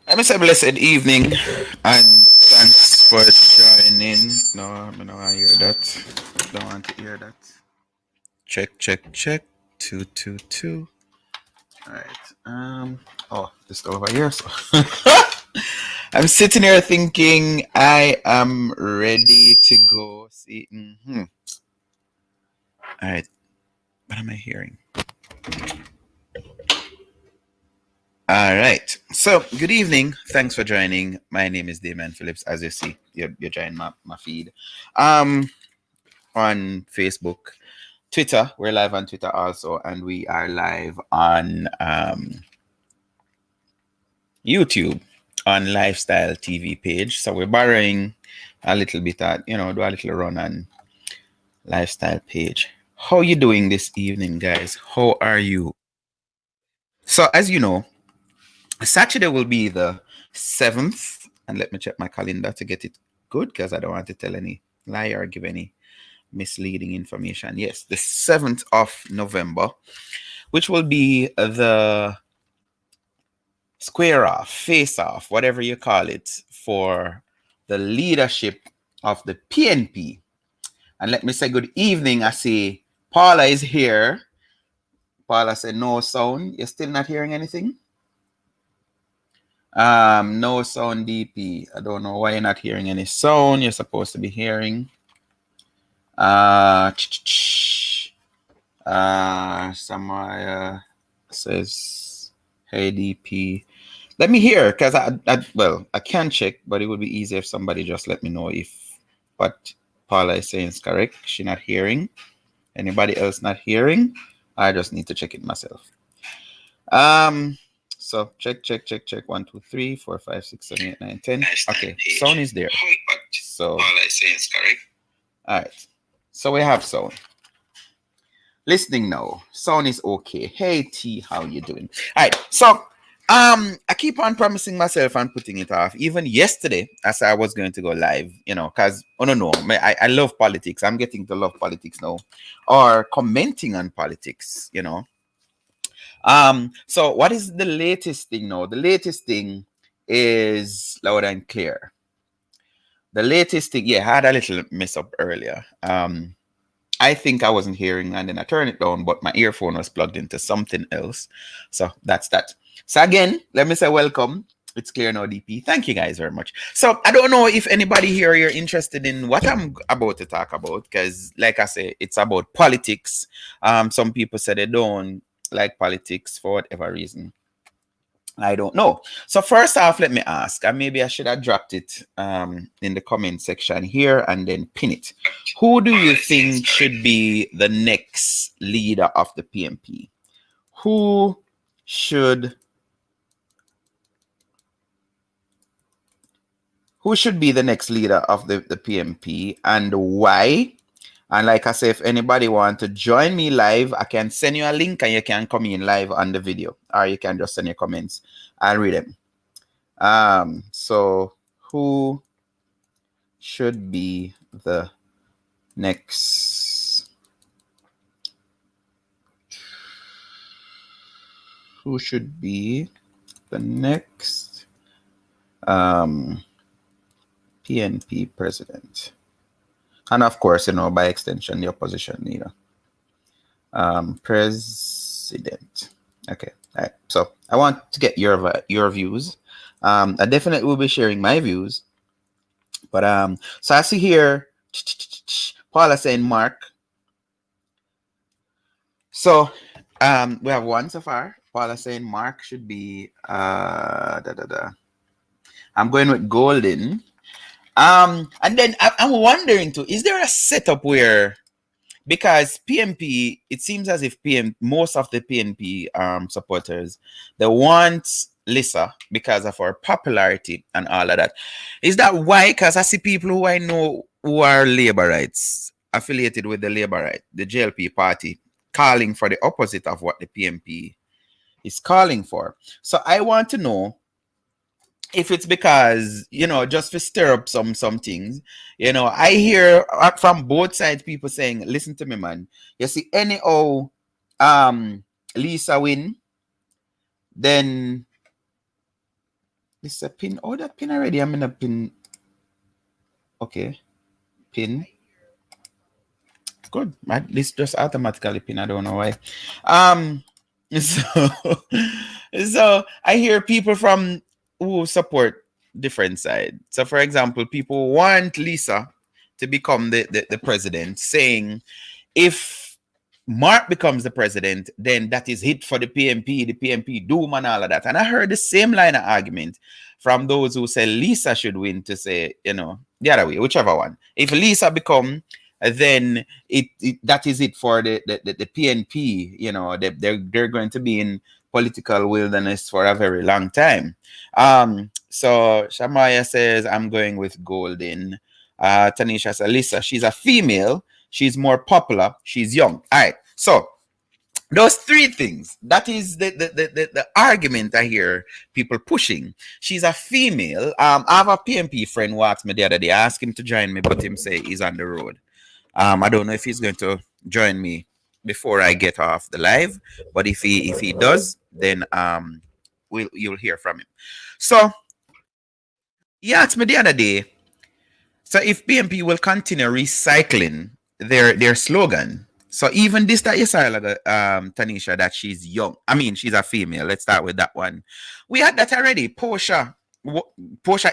Let me say blessed evening and thanks for joining. No, I don't want to hear that. Don't want to hear that. Check, check, check. 222. Alright. Just over here. So I'm sitting here thinking I am ready to go. See. Alright. What am I hearing? All right. So, good evening. Thanks for joining. My name is Damon Phillips. As you see, you're joining my feed. On Facebook, Twitter. We're live on Twitter also, and we are live on YouTube on Lifestyle TV page. So we're borrowing a little bit at, do a little run on Lifestyle page. How you doing this evening, guys? How are you? So, as you know, Saturday will be the 7th, and let me check my calendar to get it good because I don't want to tell any lie or give any misleading information. Yes, the 7th of November, which will be the square off, face off, whatever you call it, for the leadership of the PNP. And let me say good evening. I see Paula is here. Paula said no sound. You're still not hearing anything? No sound DP. I don't know why you're not hearing any sound. You're supposed to be hearing. Samaya says, hey DP. Let me hear, because I can check, but it would be easier if somebody just let me know if what Paula is saying is correct. She not hearing. Anybody else not hearing? I just need to check it myself. So check. 1, 2, 3, 4, 5, 6, 7, 8, 9, 10. Okay, sound is there. So all I say is correct. All right. So we have sound. Listening now. Sound is okay. Hey T, how you doing? All right. So I keep on promising myself and putting it off. Even yesterday, as I was going to go live, because no, I love politics. I'm getting to love politics now, or commenting on politics. So what is the latest thing now? The latest thing is loud and clear. The latest thing, I had a little mess up earlier. I think I wasn't hearing, and then I turned it down, but my earphone was plugged into something else. So that's that. So again, let me say welcome. It's clear now, DP. Thank you guys very much. So I don't know if anybody here you're interested in what I'm about to talk about, because like I say, it's about politics. Some people say they don't like politics for whatever reason. I don't know. So first off, let me ask, and maybe I should have dropped it in the comment section here and then pin it. Who do you think should be the next leader of the PNP? Who should be the next leader of the PNP and why? And like I say, if anybody want to join me live, I can send you a link and you can come in live on the video, or you can just send your comments. I'll read them. So who should be the next? Who should be the next PNP president? And of course, by extension, the opposition leader. President. Okay. All right. So I want to get your views. I definitely will be sharing my views. But so I see here Paula saying Mark. So we have one so far. Paula saying Mark should be I'm going with Golden. And then I'm wondering too, is there a setup where, because PNP, it seems as if most of the PNP supporters, they want Lisa because of her popularity and all of that. Is that why? Because I see people who I know who are labor rights, affiliated with the labor right, the JLP party, calling for the opposite of what the PNP is calling for. So I want to know if it's because, just to stir up some things. I hear from both sides people saying, listen to me, man, you see, anyhow Lisa win, then This is a pin. Oh, that pin already. I'm in a pin. Okay, pin. Good. This just automatically pin. I don't know why. Um, so, so I hear people from who support different sides. So, for example, people want Lisa to become the president, saying if Mark becomes the president, then that is hit for the PNP doom and all of that. And I heard the same line of argument from those who say Lisa should win to say, the other way, whichever one. If Lisa become, then that is it for the PNP. They're going to be in political wilderness for a very long time. So Shamaya says, I'm going with Golden. Tanisha says, Lisa, she's a female. She's more popular. She's young. All right. So those three things. That is the argument I hear people pushing. She's a female. I have a PNP friend who asked me the other day. I asked him to join me, but him say he's on the road. I don't know if he's going to join me before I get off the live, but if he does, then you'll hear from him. So he asked me the other day. So if PNP will continue recycling their slogan, so even this that you saw, Tanisha, that she's young. I mean, she's a female. Let's start with that one. We had that already. Portia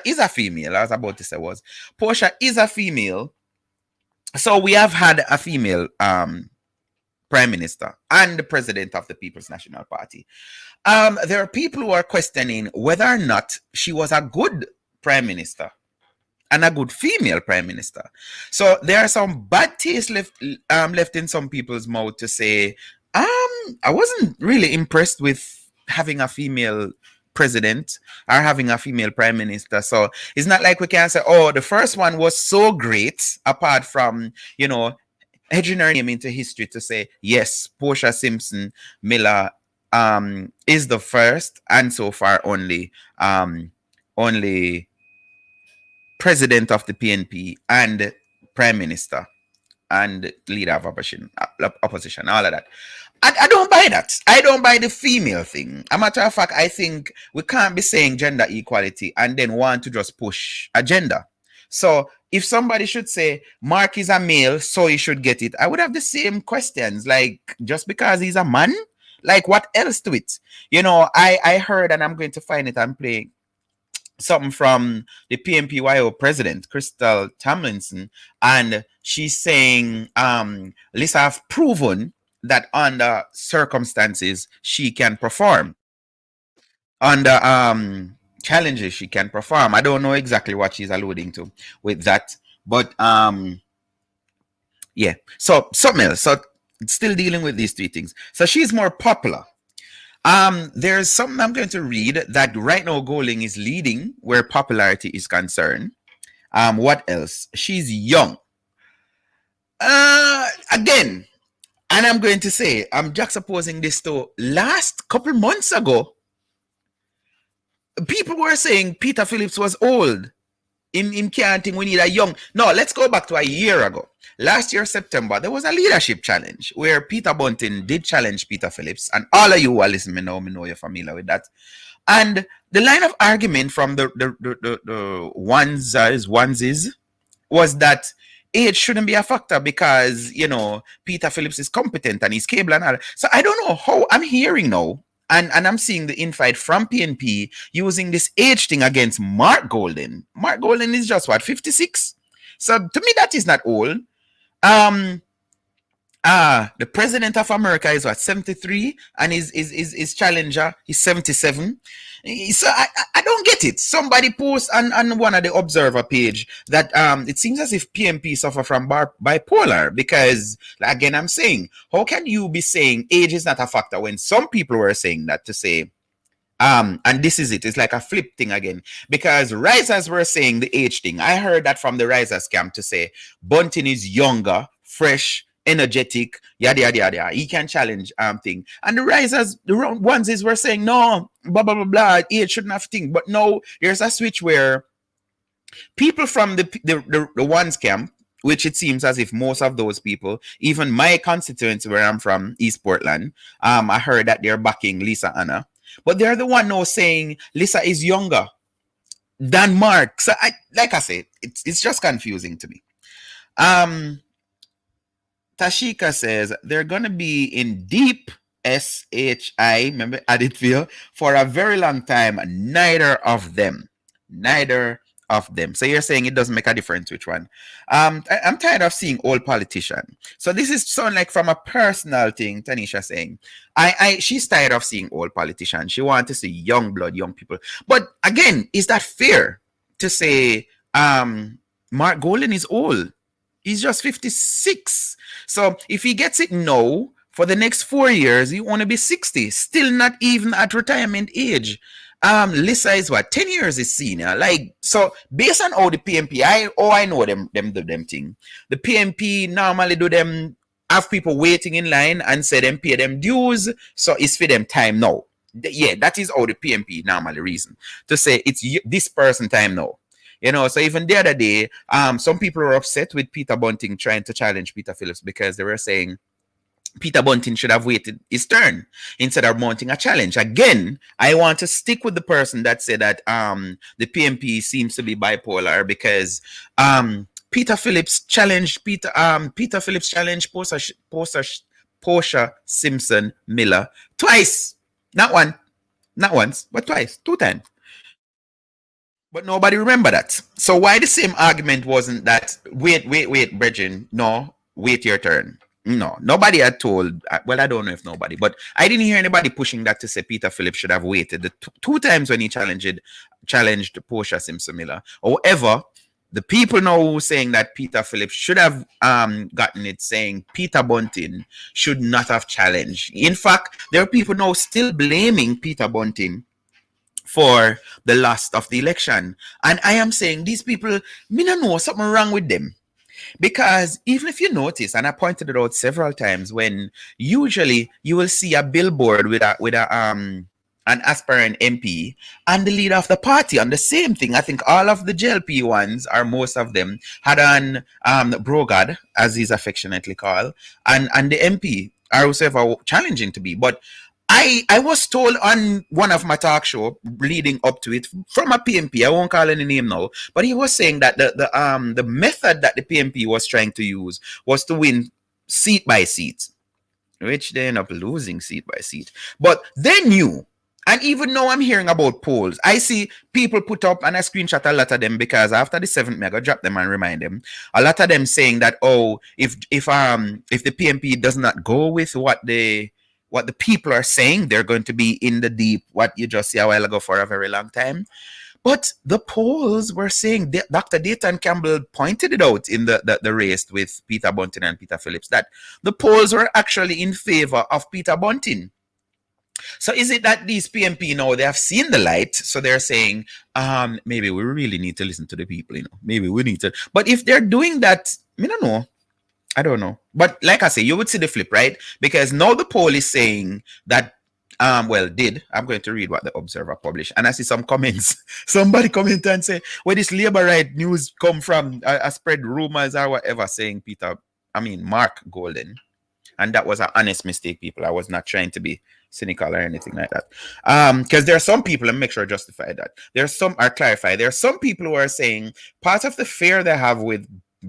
is a female. I was about to say Portia is a female. So we have had a female prime minister and the president of the People's National Party. There are people who are questioning whether or not she was a good prime minister and a good female prime minister. So there are some bad taste left in some people's mouth to say, I wasn't really impressed with having a female president or having a female prime minister. So it's not like we can say, oh, the first one was so great, apart from, edging her name into history to say, yes, Portia Simpson Miller is the first and so far only president of the PNP and prime minister and leader of opposition, all of that. I don't buy that. I don't buy the female thing. A matter of fact, I think we can't be saying gender equality and then want to just push a gender. So if somebody should say Mark is a male, so he should get it, I would have the same questions. Like, just because he's a man, like, what else to it? I heard, and I'm going to find it and play something from the PNPYO president, Crystal Tomlinson, and she's saying, Lisa have proven that under circumstances she can perform. Under challenges she can perform. I don't know exactly what she's alluding to with that, but yeah. So something else. So still dealing with these three things. So she's more popular. There's something I'm going to read that right now Goling is leading where popularity is concerned. What else? She's young. Again, and I'm going to say, I'm juxtaposing this to last couple months ago. People were saying Peter Phillips was old. In can't think we need a young. No, let's go back to a year ago. Last year, September, there was a leadership challenge where Peter Bunting did challenge Peter Phillips. And all of you who are listening now, me know you're familiar with that. And the line of argument from the onesies was that age shouldn't be a factor because, Peter Phillips is competent and he's capable and all. So I don't know how I'm hearing now. And I'm seeing the infight from PNP using this age thing against Mark Golden. Mark Golden is just, 56? So to me, that is not old. The president of America is 73, and his challenger is 77. So I don't get it. Somebody posts on one of the Observer page that it seems as if PNP suffer from bipolar because, again, I'm saying, how can you be saying age is not a factor when some people were saying that to say, and this is it. It's like a flip thing again. Because risers were saying the age thing. I heard that from the risers camp to say Bunting is younger, fresh, energetic, yada yada yada. He can challenge thing. And the risers, the onesies were saying no, blah blah blah blah. Age shouldn't have thing. But now there's a switch where people from the ones camp, which it seems as if most of those people, even my constituency where I'm from, East Portland, I heard that they're backing Lisa Anna. But they're the one now saying Lisa is younger. than Mark. So like I said, it's just confusing to me. Um, Tashika says they're gonna be in deep SHI, remember Aditya, for a very long time. Neither of them. Neither of them. So you're saying it doesn't make a difference which one. I'm tired of seeing old politicians. So this is sound like from a personal thing, Tanisha saying. She's tired of seeing old politicians. She wants to see young blood, young people. But again, is that fair to say Mark Golden is old? He's just 56. So if he gets it now, for the next 4 years, he want to be 60. Still not even at retirement age. Lisa is what? 10 years is senior. Like, so based on how the PNP, I know them do them thing. The PNP normally do them, have people waiting in line and say them pay them dues. So it's for them time now. Yeah, that is how the PNP normally reason. To say it's this person time now. You know, so even the other day, some people were upset with Peter Bunting trying to challenge Peter Phillips because they were saying Peter Bunting should have waited his turn instead of mounting a challenge. Again, I want to stick with the person that said that the PNP seems to be bipolar because Peter Phillips challenged Portia Simpson Miller twice. Not once, but twice, 2 times. But nobody remember that. So why the same argument wasn't that, wait, Bridget, no, wait your turn. No, nobody had told, well, I don't know if nobody, but I didn't hear anybody pushing that to say Peter Phillips should have waited the 2 times when he challenged Portia Simpson Miller. However, the people now saying that Peter Phillips should have gotten it, saying Peter Bunting should not have challenged. In fact, there are people now still blaming Peter Bunting for the loss of the election. And I am saying these people, me don't know something wrong with them. Because even if you notice, and I pointed it out several times, when usually you will see a billboard with an aspirant MP and the leader of the party on the same thing. I think all of the JLP ones, or most of them, had on Brogard, as he's affectionately called, and the MP, or whoever challenging to be. But I was told on one of my talk show leading up to it from a PNP, I won't call any name now, but he was saying that the method that the PNP was trying to use was to win seat by seat, which they end up losing seat by seat. But they knew, and even now I'm hearing about polls. I see people put up, and I screenshot a lot of them because after the 7th, I got drop them and remind them. A lot of them saying that, oh, if the PNP does not go with what the people are saying, they're going to be in the deep, what you just see a while ago, for a very long time. But the polls were saying, Dr. Dayton Campbell pointed it out in the race with Peter Bunting and Peter Phillips, that the polls were actually in favor of Peter Bunting. So is it that these PNP now, they have seen the light, so they're saying, maybe we really need to listen to the people, maybe we need to. But if they're doing that, I don't know. But like I say, you would see the flip, right? Because now the poll is saying that, I'm going to read what the Observer published. And I see some comments. Somebody comment and say, where this labor right news come from? I spread rumors or whatever saying Mark Golden. And that was an honest mistake, people. I was not trying to be cynical or anything like that. Because there are some people, and make sure I justify that. There are some people who are saying part of the fear they have with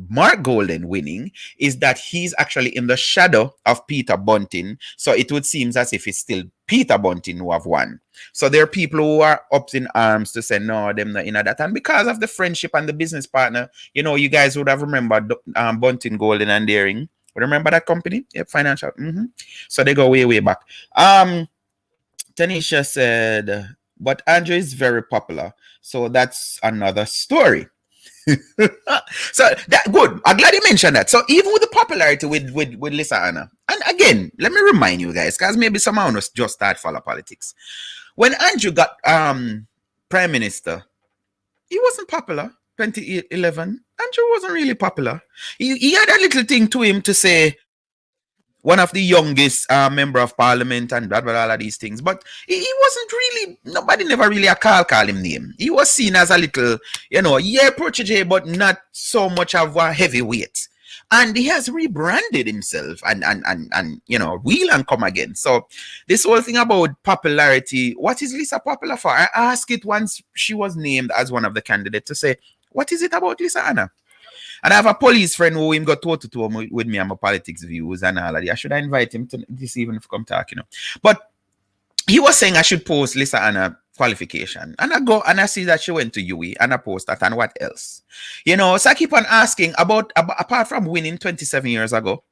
Mark Golden winning is that he's actually in the shadow of Peter Bunting. So it would seem as if it's still Peter Bunting who have won. So there are people who are up in arms to say, no, them not in that. And because of the friendship and the business partner, you guys would have remembered Bunting, Golden and Daring. Remember that company? Yep, financial. So they go way, way back. Tanisha said, but Andrew is very popular. So that's another story. So that good. I'm glad you mentioned that. So even with the popularity with Lisa Anna, and again, let me remind you guys, because maybe someone was just start follow politics. When Andrew got prime minister, he wasn't popular. 2011, Andrew wasn't really popular. He had a little thing to him to say, one of the youngest member of parliament and blah, blah, blah, all of these things. But he wasn't really, nobody never really call him name. He was seen as a little, protege, but not so much of a heavyweight. And he has rebranded himself and wheel and come again. So this whole thing about popularity, what is Lisa popular for? I asked it once she was named as one of the candidates to say, what is it about Lisa Anna? And I have a police friend who him got to with me on my politics views and all of that. I should invite him to this evening to come talk, But he was saying I should post Lisa Anna qualification. And I go and I see that she went to UE and I post that and what else? So I keep on asking about apart from winning 27 years ago,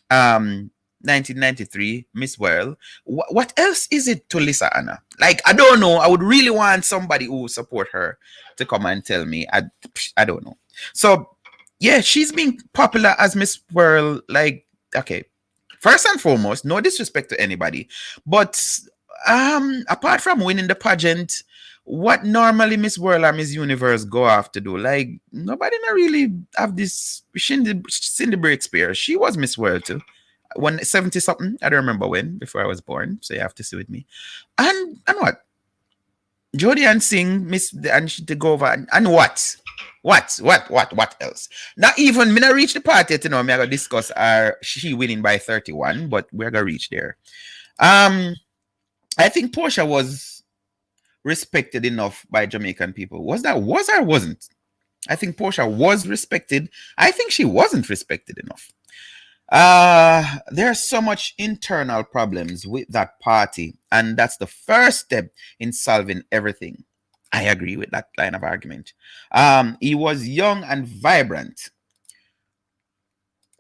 1993, Miss World, what else is it to Lisa Anna? Like, I don't know. I would really want somebody who support her to come and tell me. I don't know. So yeah, she's been popular as Miss World. Like, okay, first and foremost, no disrespect to anybody, but apart from winning the pageant, what normally Miss World or Miss Universe go off to do? Like, nobody not really have this. Cindy Breakspear, she was Miss World too. When 70 something, I don't remember when, before I was born, so you have to see with me. And what? Jodie and Singh, and she to go over and what? What else? Not even me not reach the part yet, me I gotta discuss she winning by 31, but we're gonna reach there. I think Portia was respected enough by Jamaican people. Was or wasn't? I think Portia was respected. I think she wasn't respected enough. There's so much internal problems with that party, and that's the first step in solving everything. I agree with that line of argument. He was young and vibrant.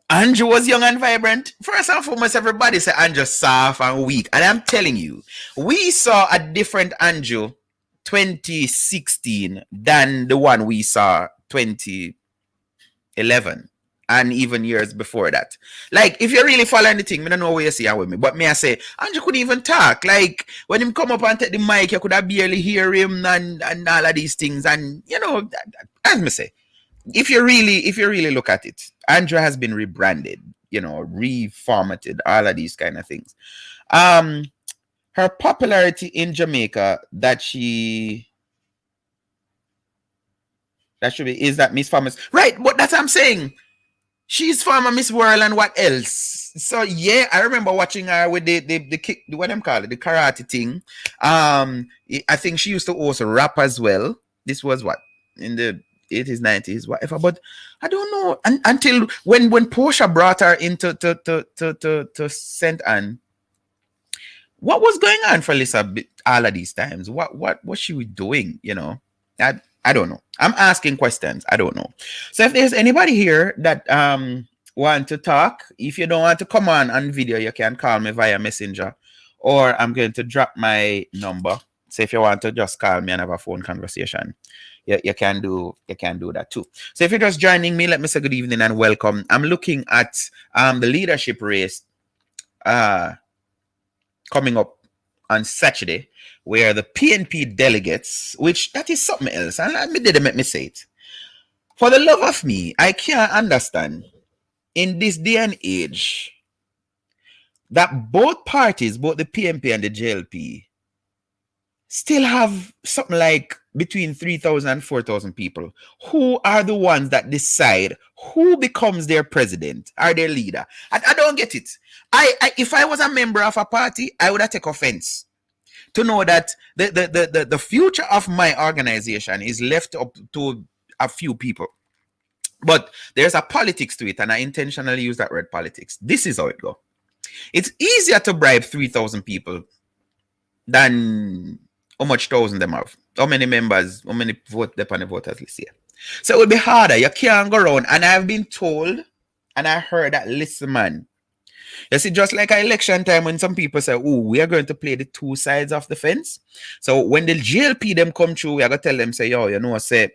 Andrew was young and vibrant. First and foremost, everybody said Andrew soft and weak. And I'm telling you, we saw a different Andrew 2016 than the one we saw 2011 and even years before that. Like, if you really follow anything, I don't know where you see her with me, but me I say, Andrew couldn't even talk. Like, when him come up and take the mic, you could have barely hear him and all of these things. And, as me say, if you really look at it, Andrew has been rebranded, reformatted, all of these kind of things. Her popularity in Jamaica is that Miss Farmers, right? But that's what I'm saying. She's former Miss World and what else? So yeah, I remember watching her with the kick, what them call it, the karate thing. I think she used to also rap as well. This was what in the 80s, 90s, whatever. But I don't know until when Portia brought her into to St. Anne. What was going on for Lisa all of these times? What was she doing? I don't know. I'm asking questions. I don't know. So if there's anybody here that want to talk, if you don't want to come on video, you can call me via messenger, or I'm going to drop my number. So if you want to just call me and have a phone conversation, you can do that too. So if you're just joining me, let me say good evening and welcome. I'm looking at the leadership race coming up on Saturday, where the PNP delegates, which that is something else, and let me say it. For the love of me, I can't understand in this day and age that both parties, both the PNP and the JLP, still have something like between 3,000 and 4,000 people who are the ones that decide who becomes their president or their leader. I don't get it. If I was a member of a party, I would have taken offense to know that the future of my organization is left up to a few people. But there's a politics to it, and I intentionally use that word politics. This is how it goes. It's easier to bribe 3,000 people than how much thousand them have. How many members, how many vote depend on the voters list here. So it will be harder. You can't go around. And I've been told, and I heard that, listen, man. You see, just like an election time when some people say, oh, we are going to play the two sides of the fence. So when the GLP them come through, we are going to tell them, say, yo, say,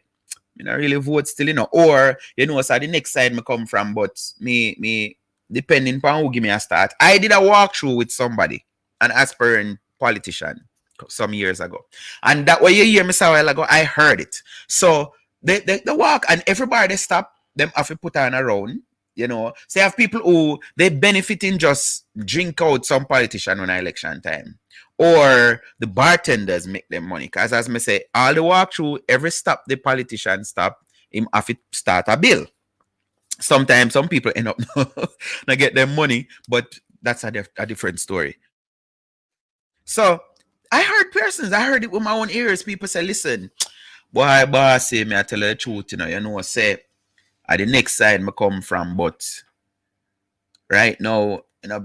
you know, really vote still, or, say, the next side me come from, but me, depending upon who give me a start. I did a walkthrough with somebody, an aspiring politician, some years ago. And that way you hear me say a while ago, I heard it. So they walk and everybody stop, them have to put on around. So you have people who they benefit in just drink out some politician on election time. Or the bartenders make them money. Because as I say, all the walk through, every stop the politician stop, him have to start a bill. Sometimes some people end up not get their money, but that's a different story. So I heard persons, I heard it with my own ears. People say, listen, boy, boss, say me, I tell you the truth, say, at the next side me come from, but right now,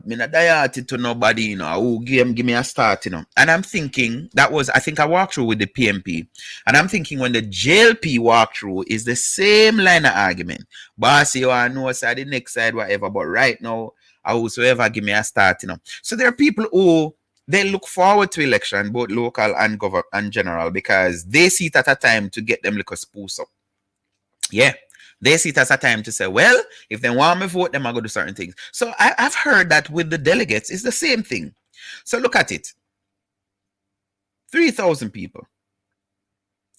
me not dieted to nobody, who give me a start, And I'm thinking, I think I walked through with the PMP, and I'm thinking when the JLP walk through is the same line of argument. Boss, I know, say, the next side, whatever, but right now, I whosoever give me a start, So there are people who, they look forward to election, both local and general, because they see it at a time to get them little spruce up. Yeah. They see it as a time to say, well, if they want me vote, them I go do certain things. So I've heard that with the delegates, it's the same thing. So look at it. 3,000 people.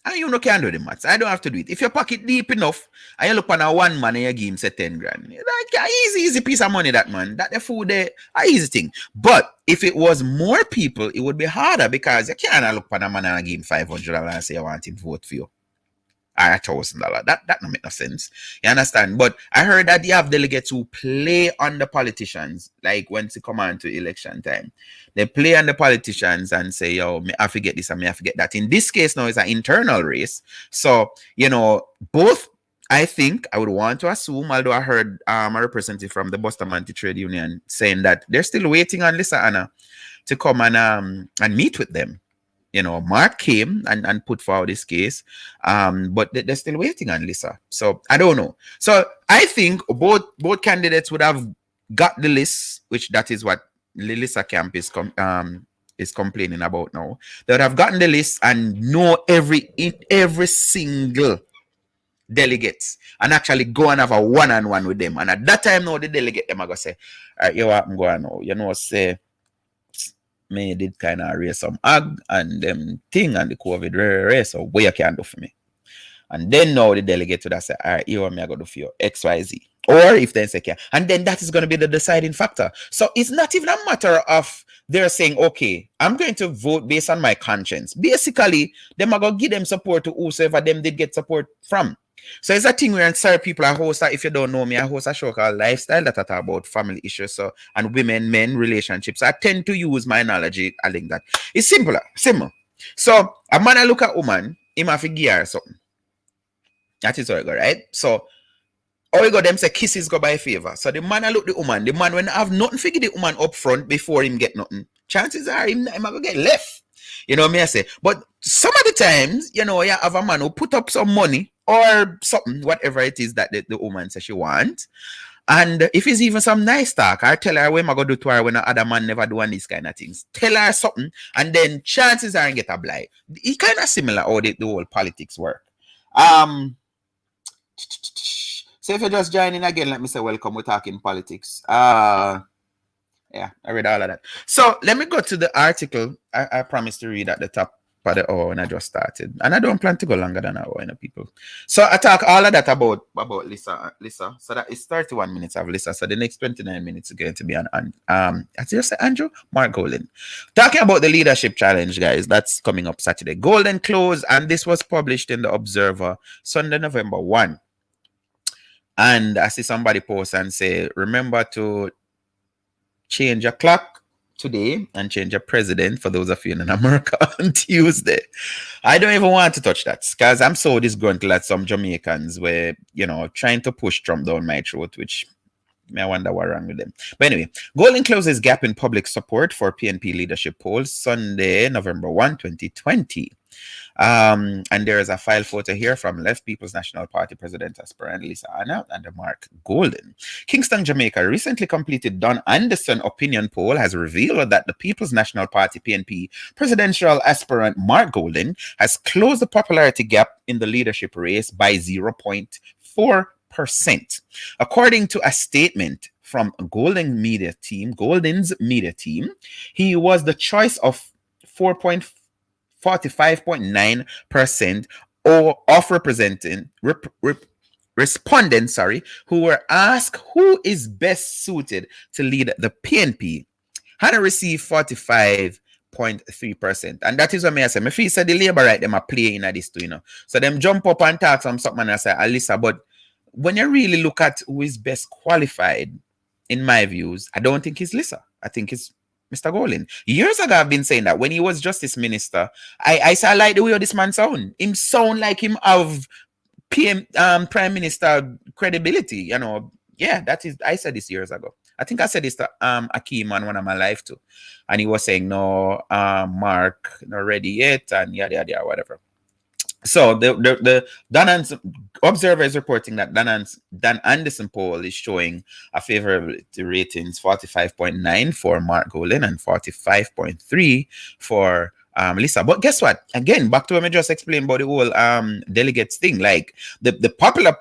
And you can do the maths. I don't have to do it. If your pocket deep enough, and you look on a one man and you give him say 10 grand. Like an easy piece of money, that man. That the food there, an easy thing. But if it was more people, it would be harder because you can't look on a man and give him $500 and say I want him to vote for you. $1,000. That don't make no sense. You understand? But I heard that you have delegates who play on the politicians, like when they come on to election time. They play on the politicians and say, yo, me I forget this and me I forget that. In this case now, it's an internal race. So, both, I think I would want to assume, although I heard a representative from the Boston Anti-Trade Union saying that they're still waiting on Lisa Anna to come and meet with them. Mark came and put forward this case, but they're still waiting on Lisa. So I don't know. So I think both candidates would have got the list, which that is what Lisa camp is complaining about now. They would have gotten the list and know every single delegates and actually go and have a one-on-one with them. And at that time, now the delegate them are gonna say, all right, you what I'm going now, say. Me did kind of raise some ag and them thing and the COVID race, so what you can do for me. And then now the delegate would have say, all right, you want me I go do for you XYZ. Or if they say, okay, and then that is going to be the deciding factor. So it's not even a matter of they're saying, okay, I'm going to vote based on my conscience. Basically, them are going to give them support to whosoever them did get support from. So it's a thing where certain people I host that, if you don't know me, I host a show called Lifestyle that I talk about family issues and women-men relationships. I tend to use my analogy. I think that it's simple. So a man I look at woman, him have to give her something. That is how it go, right? So how you go them say kisses go by favor. So the man I look the woman, the man when I have nothing figure the woman up front before him get nothing. Chances are him gonna get left. You know me I say. But some of the times, you have a man who put up some money or something, whatever it is that the woman says she wants. And if it's even some nice talk, I tell her what am I gonna do to her when the other man never do these kind of things. Tell her something, and then chances are get a blind. It's kind of similar how the whole politics work. So if you're just joining again, let me say welcome. We're talking politics. Yeah, I read all of that. So let me go to the article I promised to read at the top of the hour when I just started. And I don't plan to go longer than an hour, people. So I talk all of that about Lisa. So that is 31 minutes of Lisa. So the next 29 minutes is going to be on as you say, Andrew, Mark Golden. Talking about the leadership challenge, guys. That's coming up Saturday. Golden close, and this was published in the Observer Sunday, November 1. And I see somebody post and say, remember to change your clock today and change your president for those of you in America on Tuesday. I don't even want to touch that because I'm so disgruntled at some Jamaicans where, trying to push Trump down my throat, which I wonder what's wrong with them. But anyway, Golden closes gap in public support for PNP leadership polls Sunday, November 1, 2020. And there is a file photo here from Left People's National Party President aspirant Lisa Anna and Mark Golden. Kingston, Jamaica recently completed Don Anderson opinion poll has revealed that the People's National Party PNP presidential aspirant Mark Golden has closed the popularity gap in the leadership race by 0.4%. According to a statement from Golden's media team, he was the choice of 45.9% of respondents, who were asked who is best suited to lead the PNP. Hannah received 45.3%. And that is what I say. I feel the labor right them are playing at this too, So them jump up and talk something and I say, Alyssa, but when you really look at who is best qualified, in my views, I don't think it's Lisa. I think it's Mr. Golin. Years ago, I've been saying that when he was justice minister, I saw like the way this man sound. Him sound like him of prime minister credibility. Yeah, that is. I said this years ago. I think I said this to Akeem on one of my live too, and he was saying no, Mark not ready yet, and yada yada whatever. So the Observer is reporting that Dan Anderson poll is showing a favorability ratings 45.9 for Mark Golin and 45.3 for Lisa. But guess what? Again, back to what I just explained about the whole delegates thing. Like the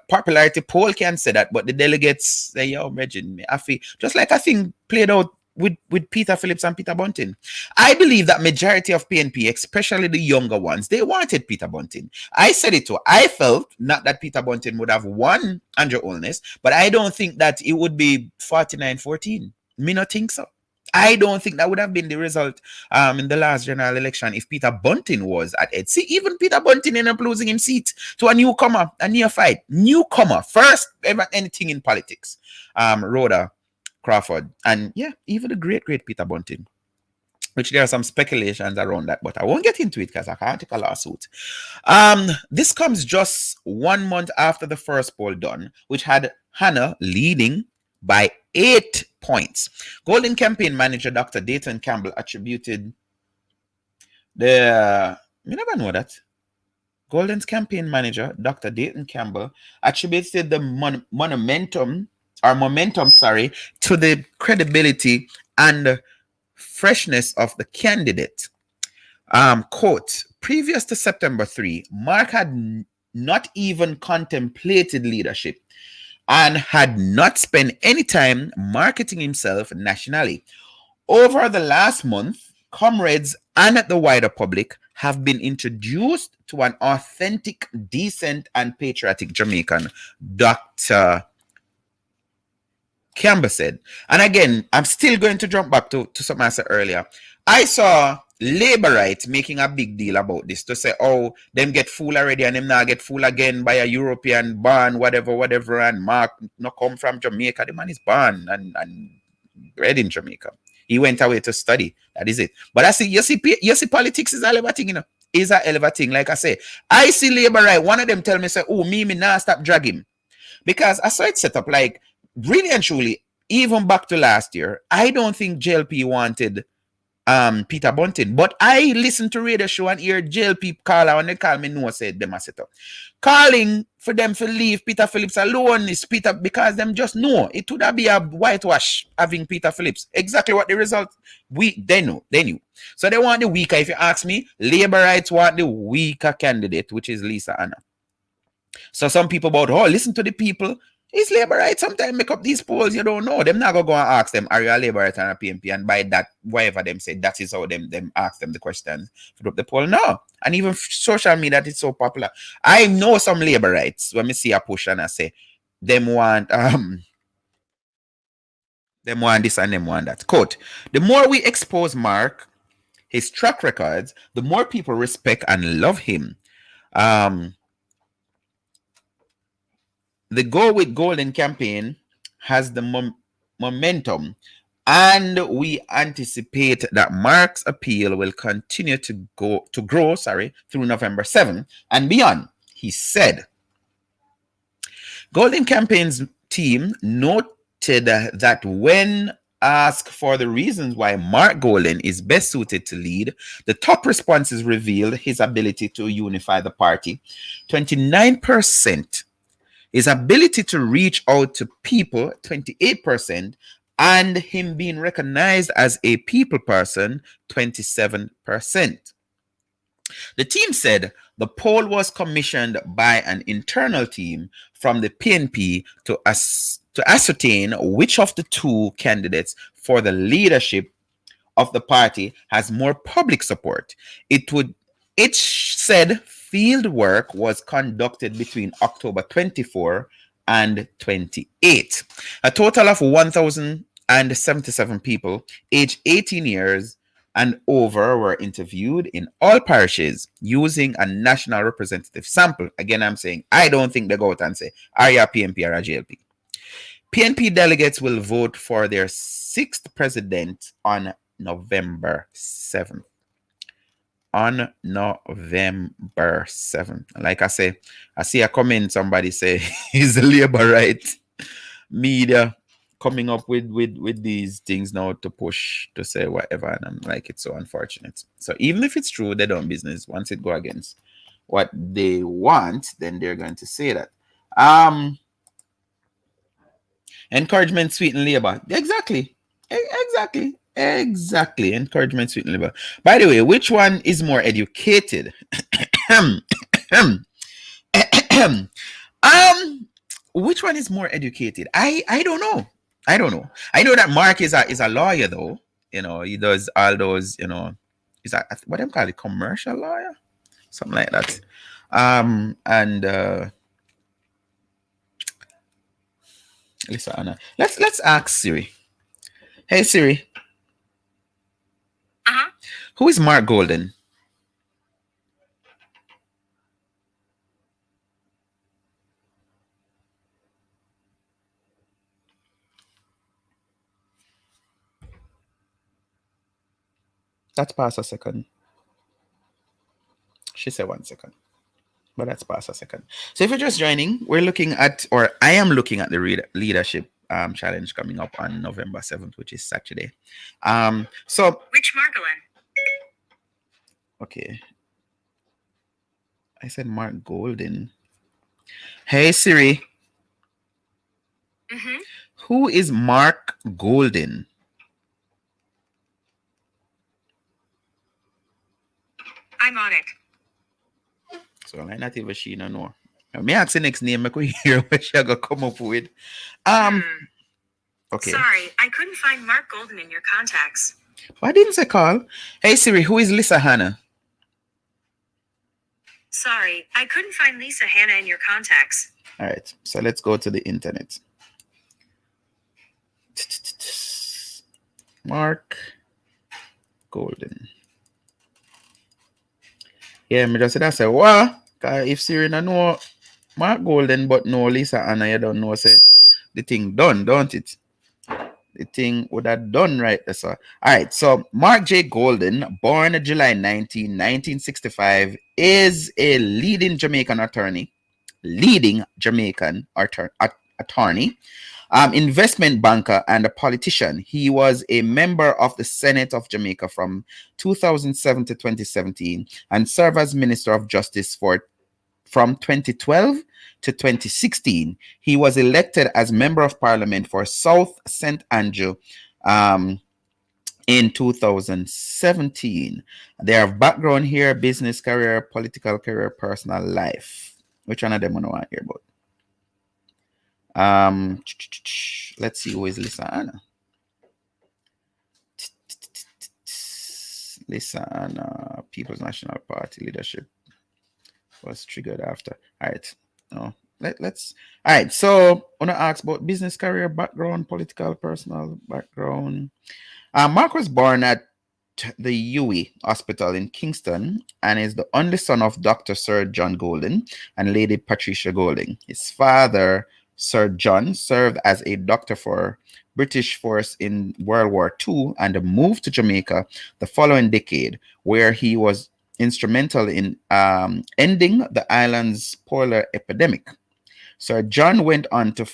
popularity poll can say that, but the delegates say, yo, imagine me. I feel just like I think played out with Peter Phillips and Peter Bunting. I believe that majority of PNP, especially the younger ones, they wanted Peter Bunting. I said it too. I felt not that Peter Bunting would have won Andrew Holness, but I don't think that it would be 49-14. Me not think so. I don't think that would have been the result in the last general election if Peter Bunting was at it. See, even Peter Bunting ended up losing his seat to a newcomer, a neophyte, newcomer, first ever anything in politics. Rhoda Crawford, and yeah, even the great Peter Bunting, which there are some speculations around that, but I won't get into it because I can't take a lawsuit. This comes just 1 month after the first poll done, which had Hannah leading by 8 points. Golden campaign manager Dr. Dayton Campbell attributed I never know that. Golden's campaign manager Dr. Dayton Campbell attributed the momentum to the credibility and freshness of the candidate. Quote, previous to September 3, Mark had not even contemplated leadership and had not spent any time marketing himself nationally. Over the last month, comrades and the wider public have been introduced to an authentic, decent, and patriotic Jamaican, Dr. Campbell said. And again, I'm still going to jump back to something I said earlier. I saw Labourites making a big deal about this to say, oh, them get fooled already and them now get fooled again by a European born, whatever, and Mark not come from Jamaica. The man is born and bred in Jamaica. He went away to study. That is it. But I see, you see politics is a hell of a thing, Is a hell of a thing. Like I say, I see Labourite, one of them tell me, say, oh, me now stop drag him. Because I saw it set up like, really and truly, even back to last year, I don't think JLP wanted Peter Bunting, but I listened to radio show and hear JLP call out, and they call me no, said them a set up. Calling for them to leave Peter Phillips alone is Peter, because them just know it would be a whitewash having Peter Phillips. Exactly what the result they knew. So they want the weaker. If you ask me, Labourites want the weaker candidate, which is Lisa Anna. So some people about, oh, listen to the people. It's Labourite. Sometimes make up these polls, you don't know. Them not gonna go and ask them, are you a Labourite and a PNP? And by that, whatever them say, that is how them ask them the questions. Put up the poll. No. And even social media, that is so popular. I know some Labourites when me see a push and I say, them want this and them want that. Quote, the more we expose Mark, his track records, the more people respect and love him. The Go with Golden campaign has the momentum, and we anticipate that Mark's appeal will continue to grow through November 7 and beyond, he said. Golden campaign's team noted that when asked for the reasons why Mark Golden is best suited to lead, the top responses revealed his ability to unify the party. 29%. His ability to reach out to people, 28%, and him being recognized as a people person, 27%. The team said the poll was commissioned by an internal team from the PNP to ascertain which of the two candidates for the leadership of the party has more public support. It said field work was conducted between October 24 and 28. A total of 1,077 people aged 18 years and over were interviewed in all parishes using a national representative sample. Again, I'm saying I don't think they go out and say, are you a PNP or a GLP? PNP delegates will vote for their 6th president on November 7th. On November 7th. Like I say, I see a comment somebody say is the labor right media coming up with these things now to push to say whatever, and I'm like, it's so unfortunate. So even if it's true, they don't business. Once it go against what they want, then they're going to say that. Encouragement sweeten labor. Exactly. Encouragement sweeten labor. By the way, which one is more educated? Which one is more educated? I don't know. I know that Mark is a lawyer though. You know, he does all those, you know, is that what them call it, commercial lawyer? Something like that. Listen, Anna. Let's ask Siri. Hey Siri. Uh-huh. Who is Mark Golden? That's past a second. She said 1 second. But that's past a second. So if you're just joining, we're looking at, or I am looking at the leadership challenge coming up on November 7th, which is Saturday. So which Margolin? Okay. I said Mark Golden. Hey Siri. Mm-hmm. Who is Mark Golden? I'm on it. So I'm not even she no know. Me ask the next name, I could hear what she gonna come up with. Okay. Sorry, I couldn't find Mark Golden in your contacts. Why didn't say call? Hey Siri, who is Lisa Hanna? Sorry, I couldn't find Lisa Hanna in your contacts. All right, so let's go to the internet. Mark Golden. Yeah, me just said I say, what? Cause if Siri no know Mark Golden but no Lisa Hanna, you don't know, say the thing done, don't it? The thing would have done right there, sir. All right, so Mark J. Golden, born July 19, 1965, is a leading Jamaican attorney, investment banker, and a politician. He was a member of the Senate of Jamaica from 2007 to 2017 and served as Minister of Justice from 2012 to 2016. He was elected as Member of Parliament for South St. Andrew in 2017. They have background here: business career, political career, personal life. Which one of them I want to hear about? Let's see who is Lisa Hanna. Lisa Hanna, People's National Party leadership was triggered after. All right. No, let's. All right. So I want to ask about business career background, political, personal background. Mark was born at the UWI Hospital in Kingston and is the only son of Dr. Sir John Golden and Lady Patricia Golding. His father, Sir John, served as a doctor for British force in World War II and moved to Jamaica the following decade, where he was instrumental in ending the island's polio epidemic. Sir John went on to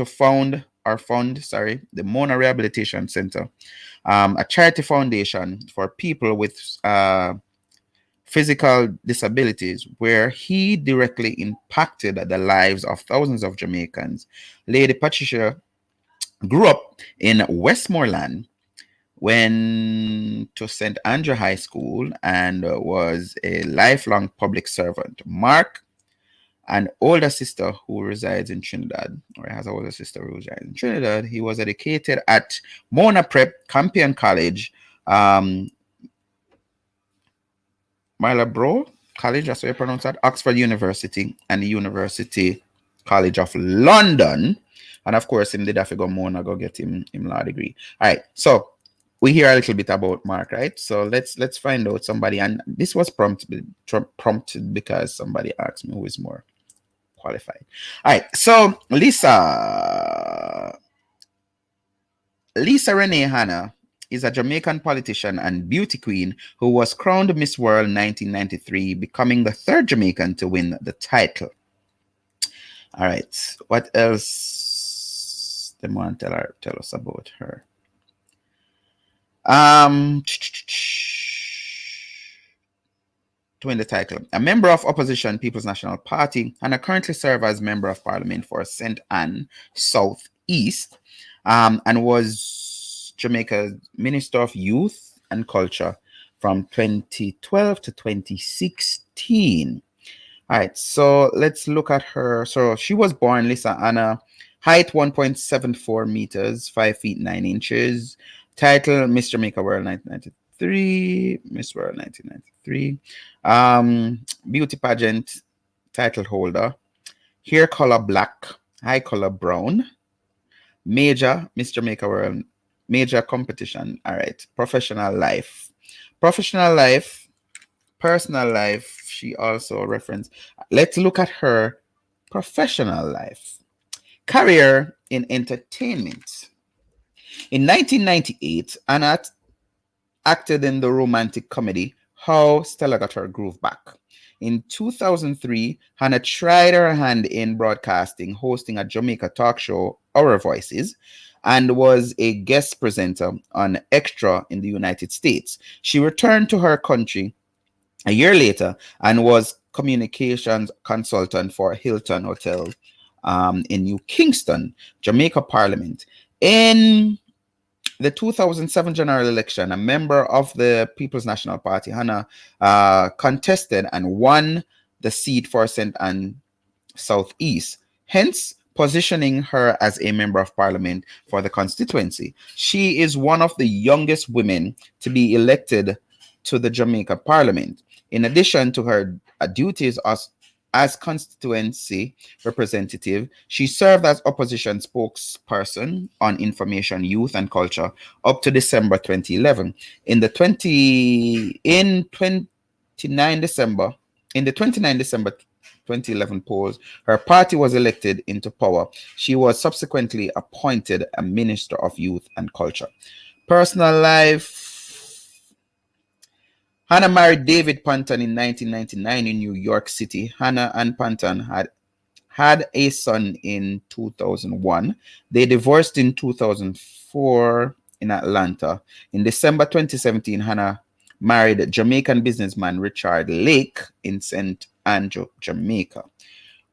found the Mona Rehabilitation Center, a charity foundation for people with physical disabilities, where he directly impacted the lives of thousands of Jamaicans. Lady Patricia grew up in Westmoreland, went to St. Andrew High School, and was a lifelong public servant. Mark, an older sister who resides in Trinidad, or has an older sister who resides in Trinidad. He was educated at Mona Prep, Campion College, Marlborough College, that's how you pronounce that, Oxford University, and the University College of London. And of course, him did have to go Mona, go get him law degree. All right, so we hear a little bit about Mark, right? So let's find out somebody. And this was prompted because somebody asked me who is more qualified. All right. So Lisa Renee Hanna is a Jamaican politician and beauty queen who was crowned Miss World 1993, becoming the third Jamaican to win the title. All right. What else they want to tell us about her? To win the title. A member of opposition People's National Party, and currently serves as member of parliament for St. Anne South East, and was Jamaica's Minister of Youth and Culture from 2012 to 2016. All right, so let's look at her. So she was born Lisa Anna, height 1.74 meters, 5 feet 9 inches. Title Miss Jamaica World 1993, Miss World 1993. Beauty pageant title holder. Hair color black, eye color brown. Major Miss Jamaica World, major competition. All right, professional life. Personal life, she also referenced. Let's look at her professional life. Career in entertainment. In 1998, Anna acted in the romantic comedy How Stella Got Her Groove Back. In 2003, Hannah tried her hand in broadcasting, hosting a Jamaica talk show, Our Voices, and was a guest presenter on Extra in the United States. She returned to her country a year later and was communications consultant for Hilton Hotel in New Kingston, Jamaica Parliament. In the 2007 general election, a member of the People's National Party, Hannah, contested and won the seat for St. Anne Southeast, hence positioning her as a member of parliament for the constituency. She is one of the youngest women to be elected to the Jamaica Parliament. In addition to her duties as constituency representative, she served as opposition spokesperson on information, youth, and culture up to December 2011. In the 29 December 2011 polls, her party was elected into power. She was subsequently appointed a Minister of Youth and Culture. Personal life. Hannah married David Panton in 1999 in New York City. Hannah and Panton had a son in 2001. They divorced in 2004 in Atlanta. In December 2017, Hannah married Jamaican businessman Richard Lake in St. Andrew, Jamaica.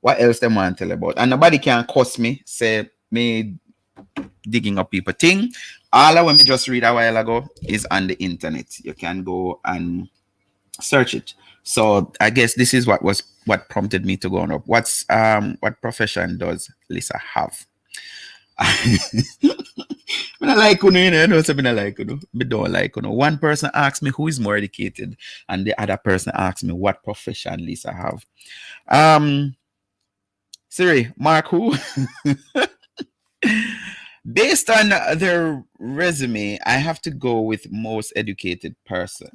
What else them want to tell about? And nobody can cuss me, say me digging up people thing. All of what me just read a while ago is on the internet. You can go and search it. So I guess this is what prompted me to go on up. What profession does Lisa have? I like you know, so I like you. I don't like you. One person asked me who is more educated, and the other person asked me what profession Lisa have. Siri, Mark who? Based on their resume, I have to go with most educated person.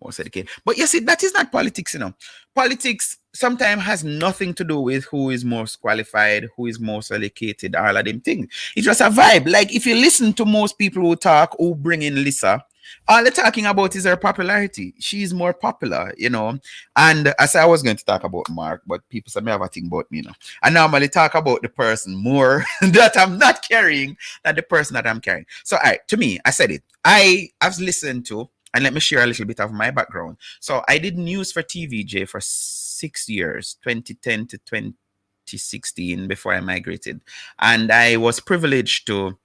Most educated. But you see, that is not politics, you know. Politics sometimes has nothing to do with who is most qualified, who is most educated, all of them things. It's just a vibe. Like if you listen to most people who talk, who bring in Lisa, all they're talking about is her popularity. She's more popular, you know. And as I was going to talk about Mark, but people say me have a thing about me, you know. I normally talk about the person more that I'm not carrying than the person that I'm carrying. So, all right, to me, I said it. I've listened to, and let me share a little bit of my background. So I did news for TVJ for 6 years, 2010 to 2016, before I migrated. And I was privileged to,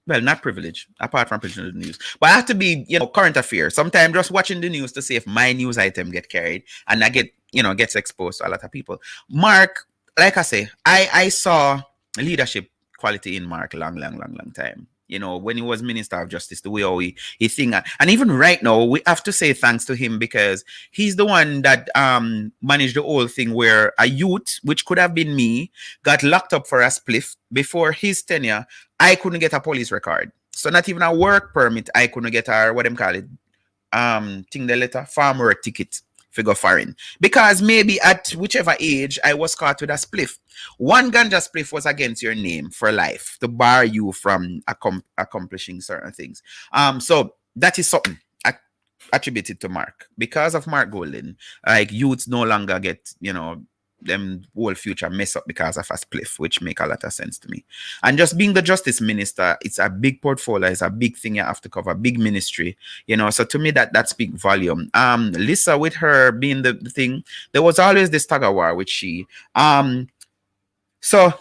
well, not privileged, apart from privileged news, but I have to be, you know, current affairs. Sometimes just watching the news to see if my news item get carried, and I get, you know, gets exposed to a lot of people. Mark, like I say, I saw leadership quality in Mark long time. You know, when he was Minister of Justice, the way he think, and even right now, we have to say thanks to him because he's the one that managed the whole thing where a youth, which could have been me, got locked up for a spliff before his tenure. I couldn't get a police record. So not even a work permit I couldn't get, or what them call it, thing the letter, farmer ticket figure foreign. Because maybe at whichever age I was caught with a spliff. One ganja spliff was against your name for life to bar you from accomplishing certain things. So that is something attributed to Mark. Because of Mark Golden, like youths no longer get, them whole future mess up because of a spliff, which make a lot of sense to me. And just being the justice minister, it's a big portfolio, it's a big thing you have to cover, big ministry, so to me that speak volume. Lisa, with her being the thing, there was always this tug of war with she. So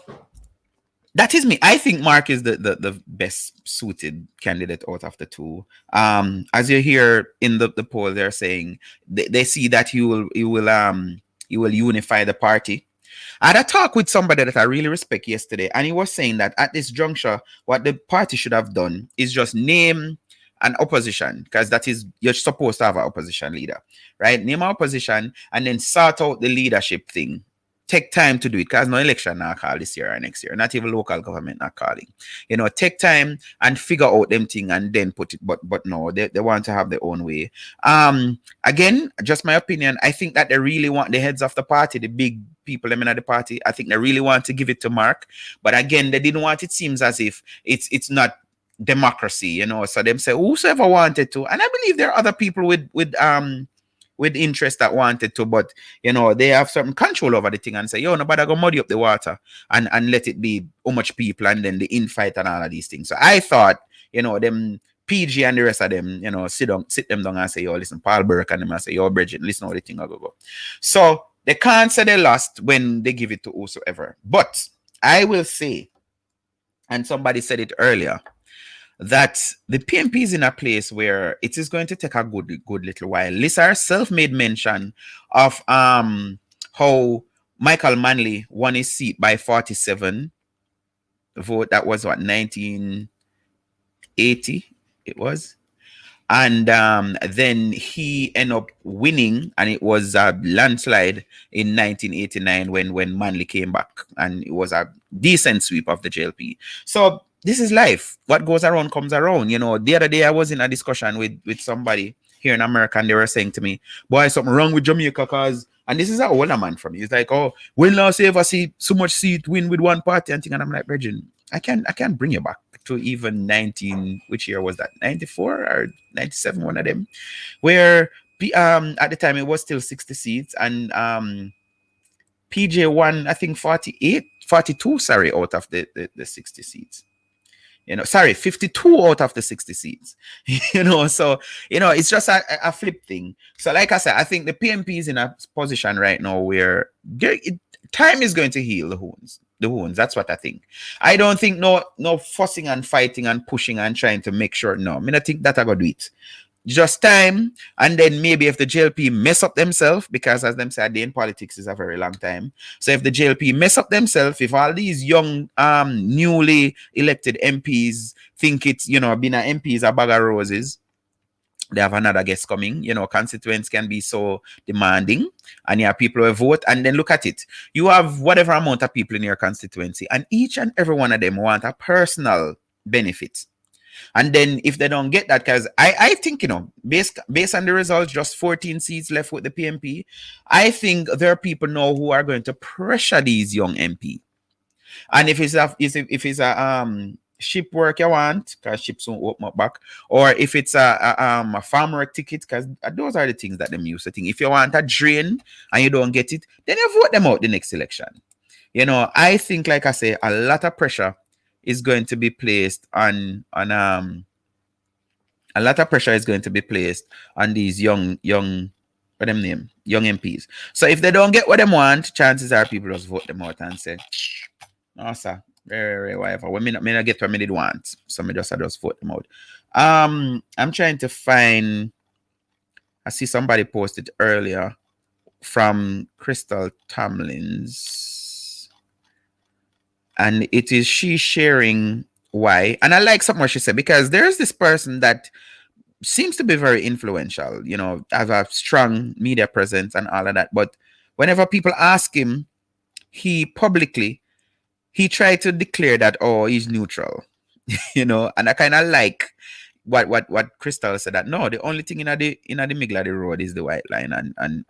that is me. I think Mark is the best suited candidate out of the two. As you hear in the poll, they're saying they see that he will unify the party. I had a talk with somebody that I really respect yesterday, and he was saying that at this juncture, what the party should have done is just name an opposition, because that is, you're supposed to have an opposition leader, right? Name an opposition and then sort out the leadership thing. Take time to do it, because no election not call this year or next year. Not even local government not calling. Take time and figure out them thing and then put it. But no, they want to have their own way. Again, just my opinion. I think that they really want the heads of the party, the big people in the party. I think they really want to give it to Mark. But again, they didn't want. It seems as if it's not democracy. So them say whosoever wanted to, and I believe there are other people with interest that wanted to, but they have certain control over the thing and say, nobody go muddy up the water and let it be how much people and then the infight and all of these things. So I thought, them PG and the rest of them, sit them down and say, listen, Paul Burke and them and say, Bridget, listen how the thing go. So they can't say they lost when they give it to whosoever. But I will say, and somebody said it earlier, that the PNP is in a place where it is going to take a good little while. Lisa herself made mention of how Michael Manley won his seat by 47 vote. That was what, 1980 it was. And then he ended up winning, and it was a landslide in 1989 when Manley came back, and it was a decent sweep of the JLP. So this is life. What goes around comes around. The other day I was in a discussion with somebody here in America, and they were saying to me, boy, something wrong with Jamaica, cause, and this is an older man from me. He's like, oh, when last ever see so much seat win with one party and thing. And I'm like, Virgin, I can't bring you back to even 19, which year was that? 94 or 97, one of them, where at the time it was still 60 seats, and PJ won, I think 42 out of the 60 seats. 52 out of the 60 seats. So it's just a flip thing. So like I said, I think the PNP is in a position right now where time is going to heal the wounds. That's what I think. I don't think no fussing and fighting and pushing and trying to make sure. No, I mean, I think that I got to do it. Just time, and then maybe if the JLP mess up themselves, because as them say, a day in politics is a very long time. So if the JLP mess up themselves, if all these young newly elected MPs think it's being an MP is a bag of roses, they have another guest coming. Constituents can be so demanding, and you have people who vote, and then look at it. You have whatever amount of people in your constituency, and each and every one of them want a personal benefit. And then if they don't get that, because I think, based on the results, just 14 seats left with the PNP, I think there are people now who are going to pressure these young MP. And if it's a ship work you want, because ships won't open up back, or if it's a farm work ticket, because those are the things that them used to think. If you want a drain and you don't get it, then you vote them out the next election. I think, like I say, a lot of pressure is going to be placed on a lot of pressure is going to be placed on these young MPs. So if they don't get what they want, chances are people just vote them out and say, no sir, very whatever. We may not get what I did want, so I just vote them out. I'm trying to find. I see somebody posted earlier from Crystal Tomlins. And it is she sharing why. And I like something what she said, because there's this person that seems to be very influential, have a strong media presence and all of that. But whenever people ask him, he tried to declare that, he's neutral. And I kind of like what Crystal said, that no, the only thing in the middle of the road is the white line and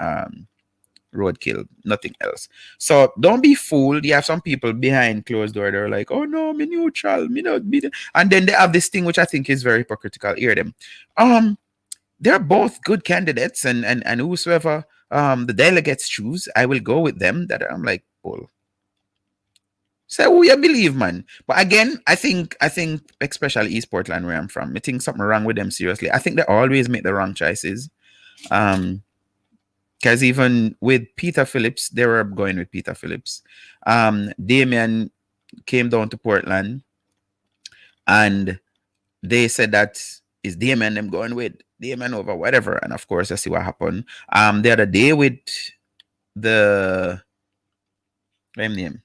roadkill, nothing else. So don't be fooled. You have some people behind closed door, they're like, oh no, me neutral, me not be and then they have this thing which I think is very hypocritical. Hear them. They're both good candidates, and whosoever the delegates choose, I will go with them. That I'm like, bull. So who you believe, man? But again, I think especially East Portland, where I'm from, I think something wrong with them seriously. I think they always make the wrong choices. Because even with Peter Phillips, they were going with Peter Phillips. Damien came down to Portland, and they said that is Damien them going with Damien over whatever. And of course, I see what happened. The other day with the name,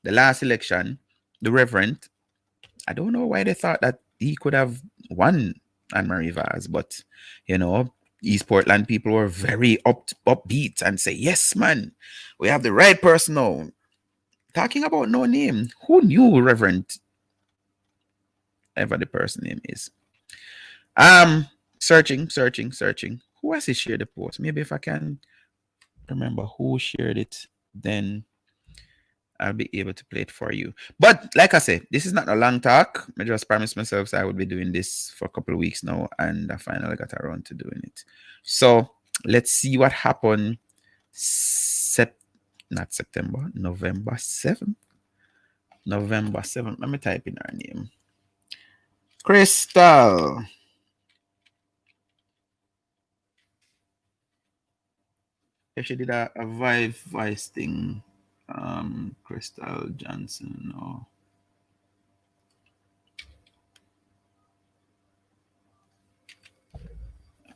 the last election, the Reverend, I don't know why they thought that he could have won Anne-Marie Vaz, but East Portland people were very upbeat and say, yes, man, we have the right person now. Talking about no name. Who knew Reverend? Ever the person name is. Searching. Who has he shared the post? Maybe if I can remember who shared it, then I'll be able to play it for you. But like I said, this is not a long talk. I just promised myself I would be doing this for a couple of weeks now, and I finally got around to doing it. So let's see what happened. November 7th. November 7th. Let me type in her name. Crystal. If she did a voice thing. Crystal Johnson, no.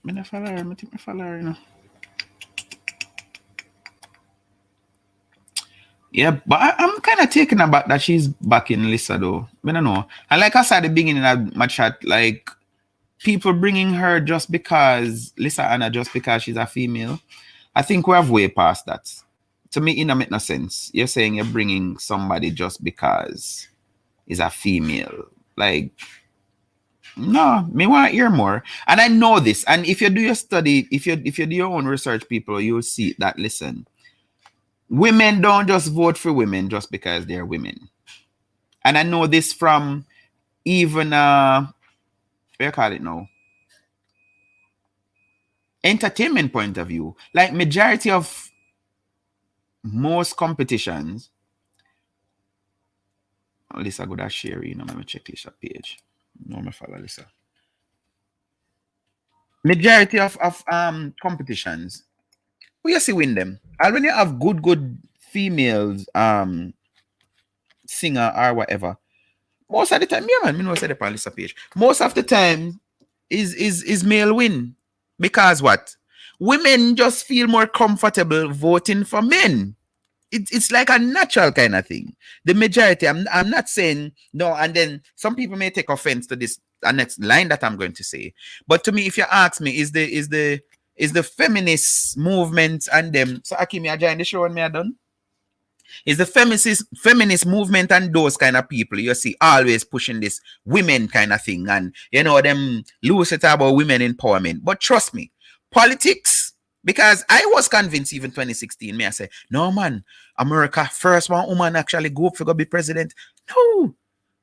I follow her, Yeah, but I'm kind of taken aback that she's back in Lisa, though. I don't know. And like I said at the beginning of my chat, like, people bringing her just because, Lisa Anna, just because she's a female, I think we have way past that. To me, it don't make no sense. You're saying you're bringing somebody just because is a female. Like, no, me want to hear more. And I know this. And if you do your study, if you do your own research, people, you'll see that, listen, women don't just vote for women just because they're women. And I know this from even, what do you call it now? Entertainment point of view. Like, majority of most competitions, Lisa go that share, let me check Lisa page. No, me follow Lisa. Majority of competitions, we see win them. And when you have good females singer or whatever, most of the time, yeah, man, me know say the on Lisa page. Most of the time is male win. Because what? Women just feel more comfortable voting for men. It's like a natural kind of thing. The majority, I'm not saying no, and then some people may take offense to this next line that I'm going to say. But to me, if you ask me, is the feminist movement and them, so Akimi, I join the show and me I done? Is the feminist movement and those kind of people you see always pushing this women kind of thing, and them lose it about women empowerment. But trust me, politics, because I was convinced even 2016, I say, no man, America first one woman actually go up for go be president. No.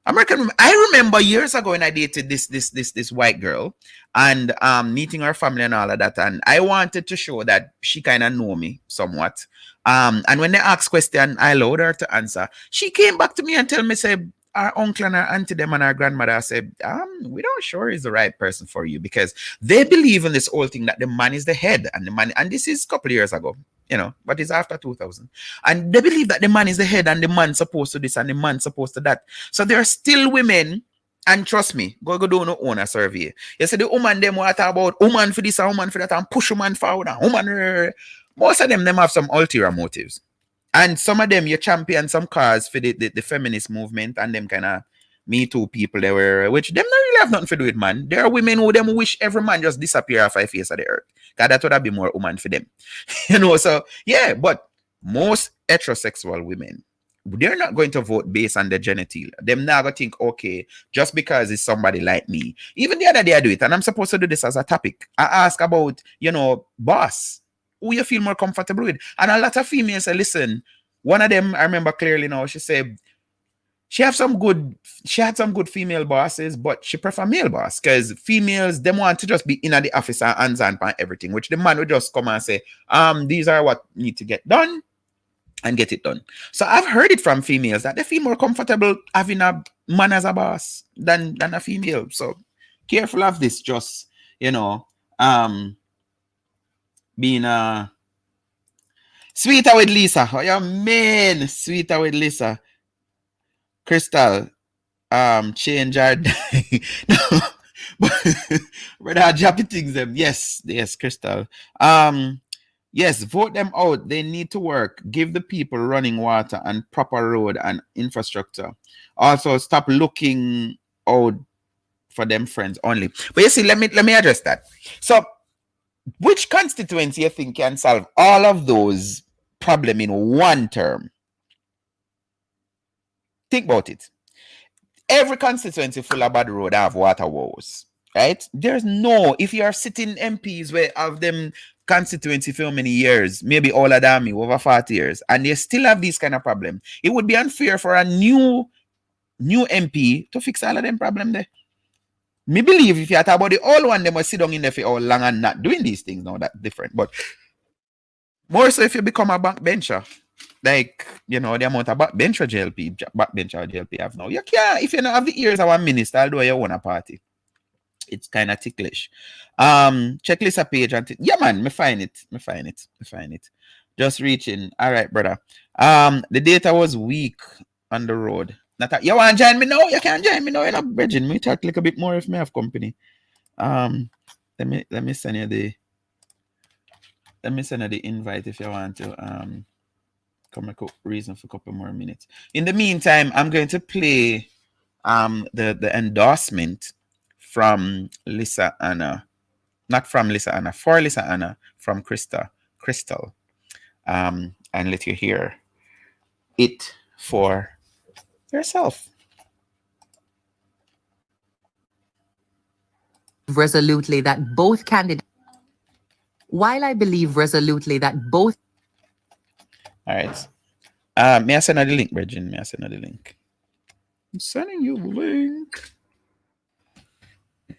American women. I remember years ago when I dated this white girl and meeting her family and all of that, and I wanted to show that she kind of know me somewhat. And when they asked question, I allowed her to answer. She came back to me and tell me, say, our uncle and our auntie them and our grandmother said, we don't sure is the right person for you, because they believe in this whole thing that the man is the head, and the man, and this is a couple of years ago, but it's after 2000. And they believe that the man is the head and the man supposed to this and the man supposed to that. So there are still women, and trust me, go do no own a survey. You see the woman them what about woman for this and woman for that and push woman forward and woman. Most of them have some ulterior motives. And some of them, you champion some cause for the feminist movement and them kind of Me Too people, they were, which them not really have nothing to do with man. There are women who them wish every man just disappear off the face of the earth. Because that would be more woman for them. So, yeah, but most heterosexual women they're not going to vote based on the genital. Them now going to think, okay, just because it's somebody like me. Even the other day I do it, and I'm supposed to do this as a topic. I ask about, boss, who you feel more comfortable with. And a lot of females say, listen, one of them, I remember clearly now, she said, she had some good female bosses, but she prefer male boss because females, them want to just be in at the office and hands on everything, which the man would just come and say, these are what need to get done and get it done. So I've heard it from females that they feel more comfortable having a man as a boss than a female. So careful of this, just, being sweeter with Lisa. Oh, you mean sweeter with Lisa. Crystal, change our no, but I drop things them. Yes, Crystal. Yes, vote them out. They need to work. Give the people running water and proper road and infrastructure. Also, stop looking out for them friends only. But you see, let me address that. So, which constituency you think can solve all of those problems in one term? Think about it. Every constituency full of bad road have water woes, right? There's no, if you are sitting MPs where have them constituency for many years, maybe all of them over 40 years, and they still have these kind of problems, it would be unfair for a new MP to fix all of them problems there. Me believe if you talk about the old one, they must sit down in there for all long and not doing these things. No, that's different. But more so if you become a backbencher, like, the amount of backbencher GLP have now. You can't, if you don't have the ears of a minister, although you own a party. It's kind of ticklish. Checklist page and yeah, man, me find it. Just reaching. All right, brother. The data was weak on the road. You want to join me now? You can't join me now. You're not bridging me. Talk like a bit more if me have company. Let me send you the invite if you want to come a reason for a couple more minutes. In the meantime, I'm going to play the endorsement from Lisa Anna, not from Lisa Anna, for Lisa Anna, from Crystal, and let you hear it for yourself. Resolutely that both candidates, while I believe resolutely that both. All right. May I send the link, Virgin? May I send the link? I'm sending you the link.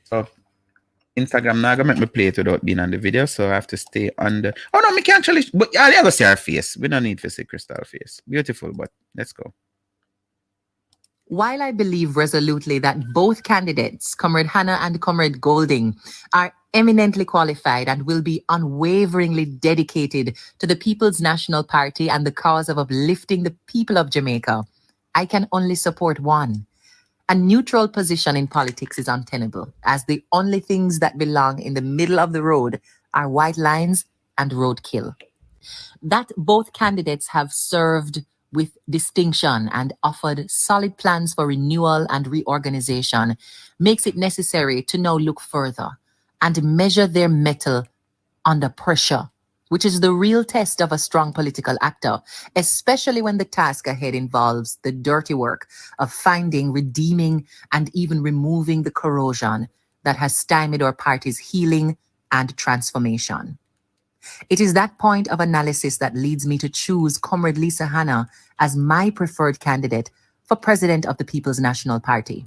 So Instagram now gonna make me play it without being on the video, so I have to stay on the. Oh no, me can't actually. But I'll never see her face. We don't need to see Crystal face. Beautiful, but let's go. While I believe resolutely that both candidates, Comrade Hannah and Comrade Golding, are eminently qualified and will be unwaveringly dedicated to the People's National Party and the cause of uplifting the people of Jamaica, I can only support one. A neutral position in politics is untenable, as the only things that belong in the middle of the road are white lines and roadkill. That both candidates have served with distinction and offered solid plans for renewal and reorganization makes it necessary to now look further and measure their mettle under pressure, which is the real test of a strong political actor, especially when the task ahead involves the dirty work of finding, redeeming, and even removing the corrosion that has stymied our party's healing and transformation. It is that point of analysis that leads me to choose Comrade Lisa Hannah as my preferred candidate for President of the People's National Party.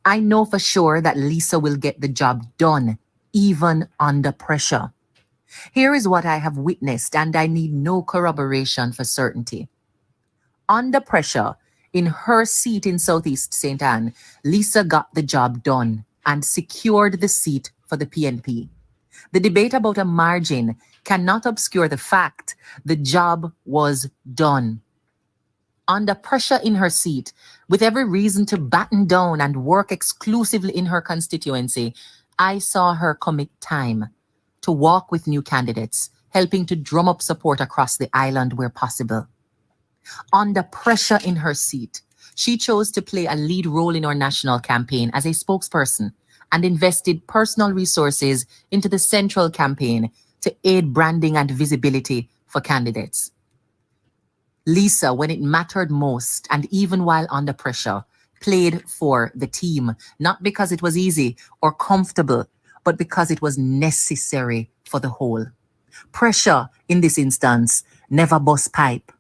I know for sure that Lisa will get the job done, even under pressure. Here is what I have witnessed, and I need no corroboration for certainty. Under pressure, in her seat in Southeast St. Anne, Lisa got the job done and secured the seat for the PNP. The debate about a margin cannot obscure the fact the job was done. Under pressure in her seat, with every reason to batten down and work exclusively in her constituency, I saw her commit time to walk with new candidates, helping to drum up support across the island where possible. Under pressure in her seat, she chose to play a lead role in our national campaign as a spokesperson and invested personal resources into the central campaign to aid branding and visibility for candidates. Lisa, when it mattered most, and even while under pressure, played for the team, not because it was easy or comfortable, but because it was necessary for the whole. Pressure, in this instance, never bust pipe.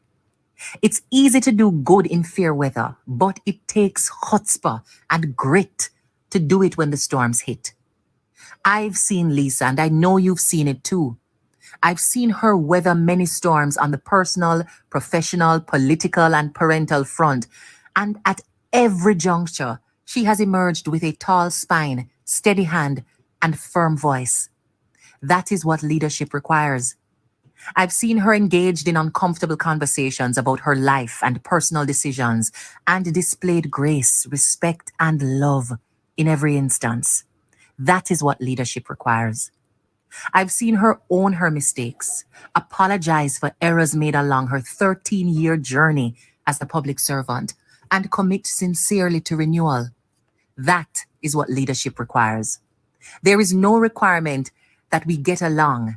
It's easy to do good in fair weather, but it takes chutzpah and grit to do it when the storms hit. I've seen Lisa, and I know you've seen it too. I've seen her weather many storms on the personal, professional, political, and parental front. And at every juncture, she has emerged with a tall spine, steady hand, and firm voice. That is what leadership requires. I've seen her engaged in uncomfortable conversations about her life and personal decisions and displayed grace, respect, and love in every instance. That is what leadership requires. I've seen her own her mistakes, apologize for errors made along her 13-year journey as a public servant, and commit sincerely to renewal. That is what leadership requires. There is no requirement that we get along,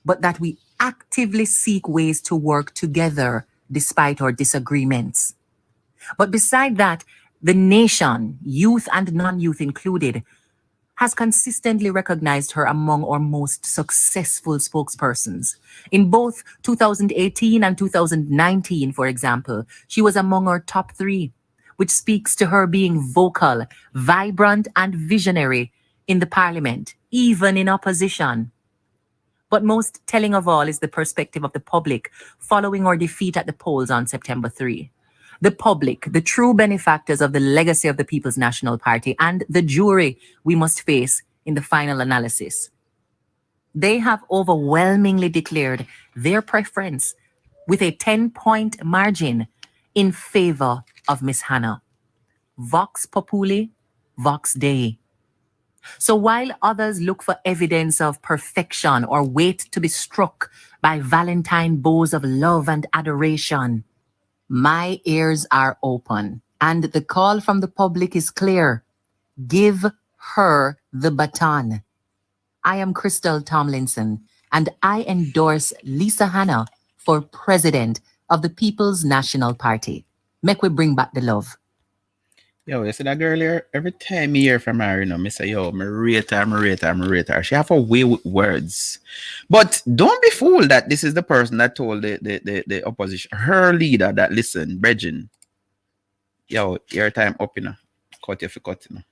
but that we actively seek ways to work together despite our disagreements. But beside that, the nation, youth and non-youth included, has consistently recognized her among our most successful spokespersons. In both 2018 and 2019, for example, she was among our top 3, which speaks to her being vocal, vibrant, and visionary in the parliament, even in opposition. But most telling of all is the perspective of the public following our defeat at the polls on September 3. The public, the true benefactors of the legacy of the People's National Party, and the jury we must face in the final analysis. They have overwhelmingly declared their preference with a 10-point margin in favor of Miss Hannah. Vox populi, vox dei. So while others look for evidence of perfection or wait to be struck by Valentine bows of love and adoration, my ears are open, and the call from the public is clear. Give her the baton. I am Crystal Tomlinson, and I endorse Lisa Hannah for president of the People's National Party. Make we bring back the love. Yo, you see that girl here? Every time you hear from her, you know, me say, yo, me rate her, me rate her, me rate her. She have a way with words. But don't be fooled that this is the person that told the opposition, her leader, that listen, Bridging, yo, your time up, you know. Cut if you cut, you know.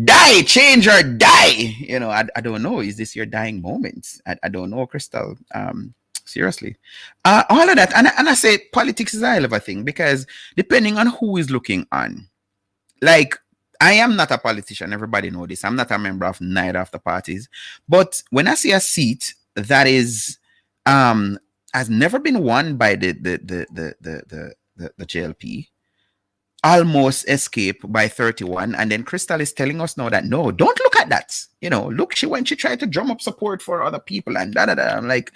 Die, change or die. You know, I don't know. Is this your dying moment? I don't know, Crystal. Seriously. All of that. And I say politics is a hell of a thing because depending on who is looking on, like, I am not a politician. Everybody know this. I'm not a member of neither of the parties. But when I see a seat that is has never been won by the JLP, almost escape by 31, and then Crystal is telling us now that no, don't look at that. You know, look, she tried to drum up support for other people and da da da. I'm like,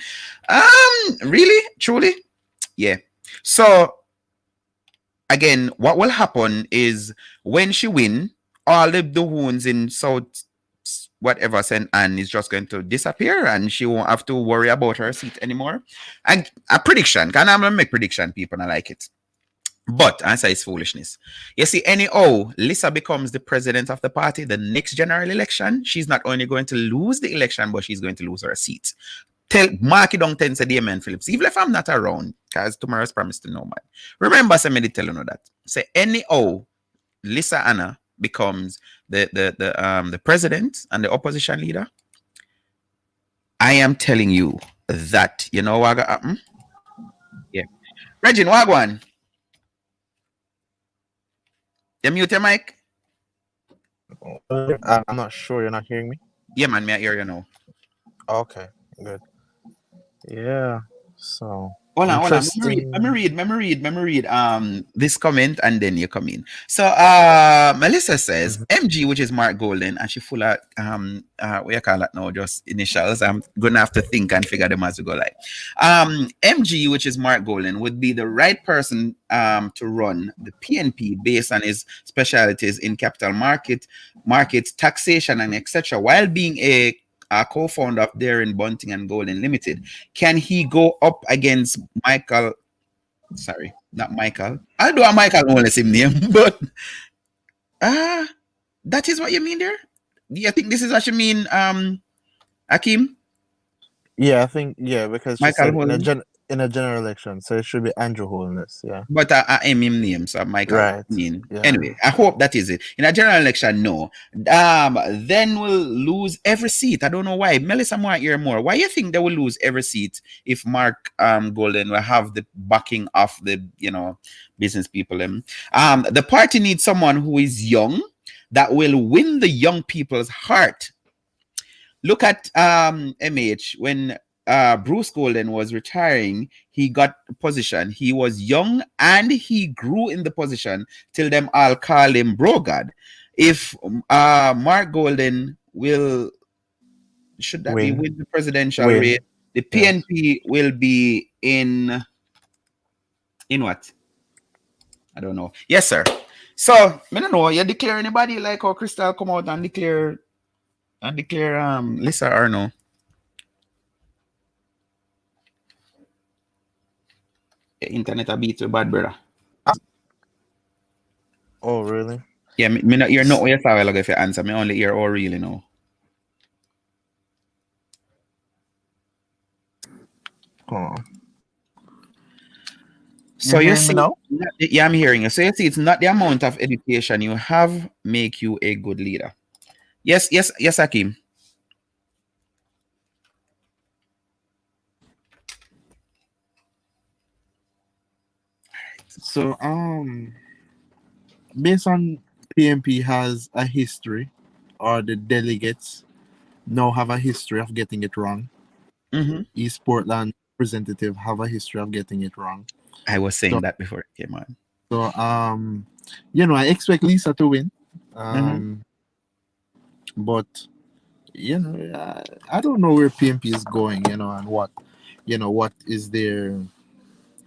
really, truly, yeah. So again, what will happen is when she win, all the wounds in South whatever St. Anne is just going to disappear, and she won't have to worry about her seat anymore. And a prediction, can I make prediction? People, I like it. But answer is foolishness. You see, anyhow, Lisa becomes the president of the party. The next general election, she's not only going to lose the election, but she's going to lose her seat. Tell Mark it down 10 say Damien Phillips. Even if I'm not around, because tomorrow's promised to no man. Remember, somebody telling you that. Say anyhow, Lisa Hannah becomes the president and the opposition leader. I am telling you that, you know what happen? Yeah. Regine, what one? You mute your mic? I'm not sure you're not hearing me. Yeah, man, me I hear you now. Okay, good. Yeah, so Hold on. Let me read this comment and then you come in. So Melissa says MG, which is Mark Golden, and she full of what you call that now, just initials. I'm gonna have to think and figure them as we go like. MG, which is Mark Golden, would be the right person to run the PNP based on his specialties in capital markets, taxation, and etc. while being a co-founder of Darren Bunting and Golden Limited. Can he go up against Michael Sorry, not Michael. Although Michael only same name, but ah, that is what you mean there. Do you think this is what you mean, Akim? Yeah, I think yeah, because she Michael said Holden? in a general election, so it should be Andrew Holness. Yeah. But I am him name, so Michael. Right. I mean, Yeah. anyway, I hope that is it. In a general election, no. Then we'll lose every seat. I don't know why. Melissa might hear more. Why you think they will lose every seat if Mark Golden will have the backing of the business people? The party needs someone who is young that will win the young people's heart. Look at MH when Bruce Golden was retiring, he got a position. He was young and he grew in the position till them all call him Brogard. If Mark Golden will, should that be win the presidential race, the PNP will be in what? I don't know. Yes, sir. So I don't know. You declare anybody like how Crystal come out and declare Lisa or no? Internet a beat you bad, brother. Oh, really? Yeah, me not hear no yes I will if you answer. Me only hear oh really know. Oh. So you you hearing see, me now? yeah, I'm hearing you. So you see, it's not the amount of education you have make you a good leader. Yes, Akim. So based on PMP has a history, or the delegates now have a history of getting it wrong. East Portland representative have a history of getting it wrong. I was saying that before it came on. So I expect Lisa to win. But I don't know where PMP is going, and what is their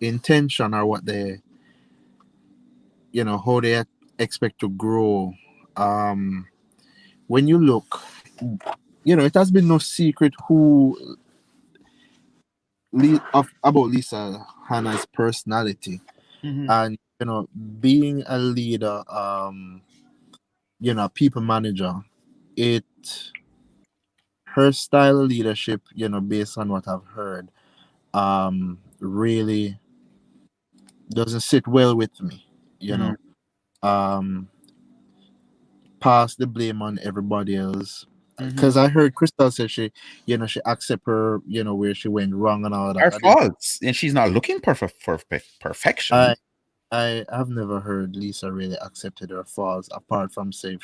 intention, or what they how they expect to grow. When you look, it has been no secret who about Lisa Hannah's personality, and being a leader, people manager, it her style of leadership, based on what I've heard, really doesn't sit well with me. Pass the blame on everybody else. Because I heard Crystal said she accept her, where she went wrong and all that. Her faults, and she's not looking for perfection. I have never heard Lisa really accepted her faults, apart from say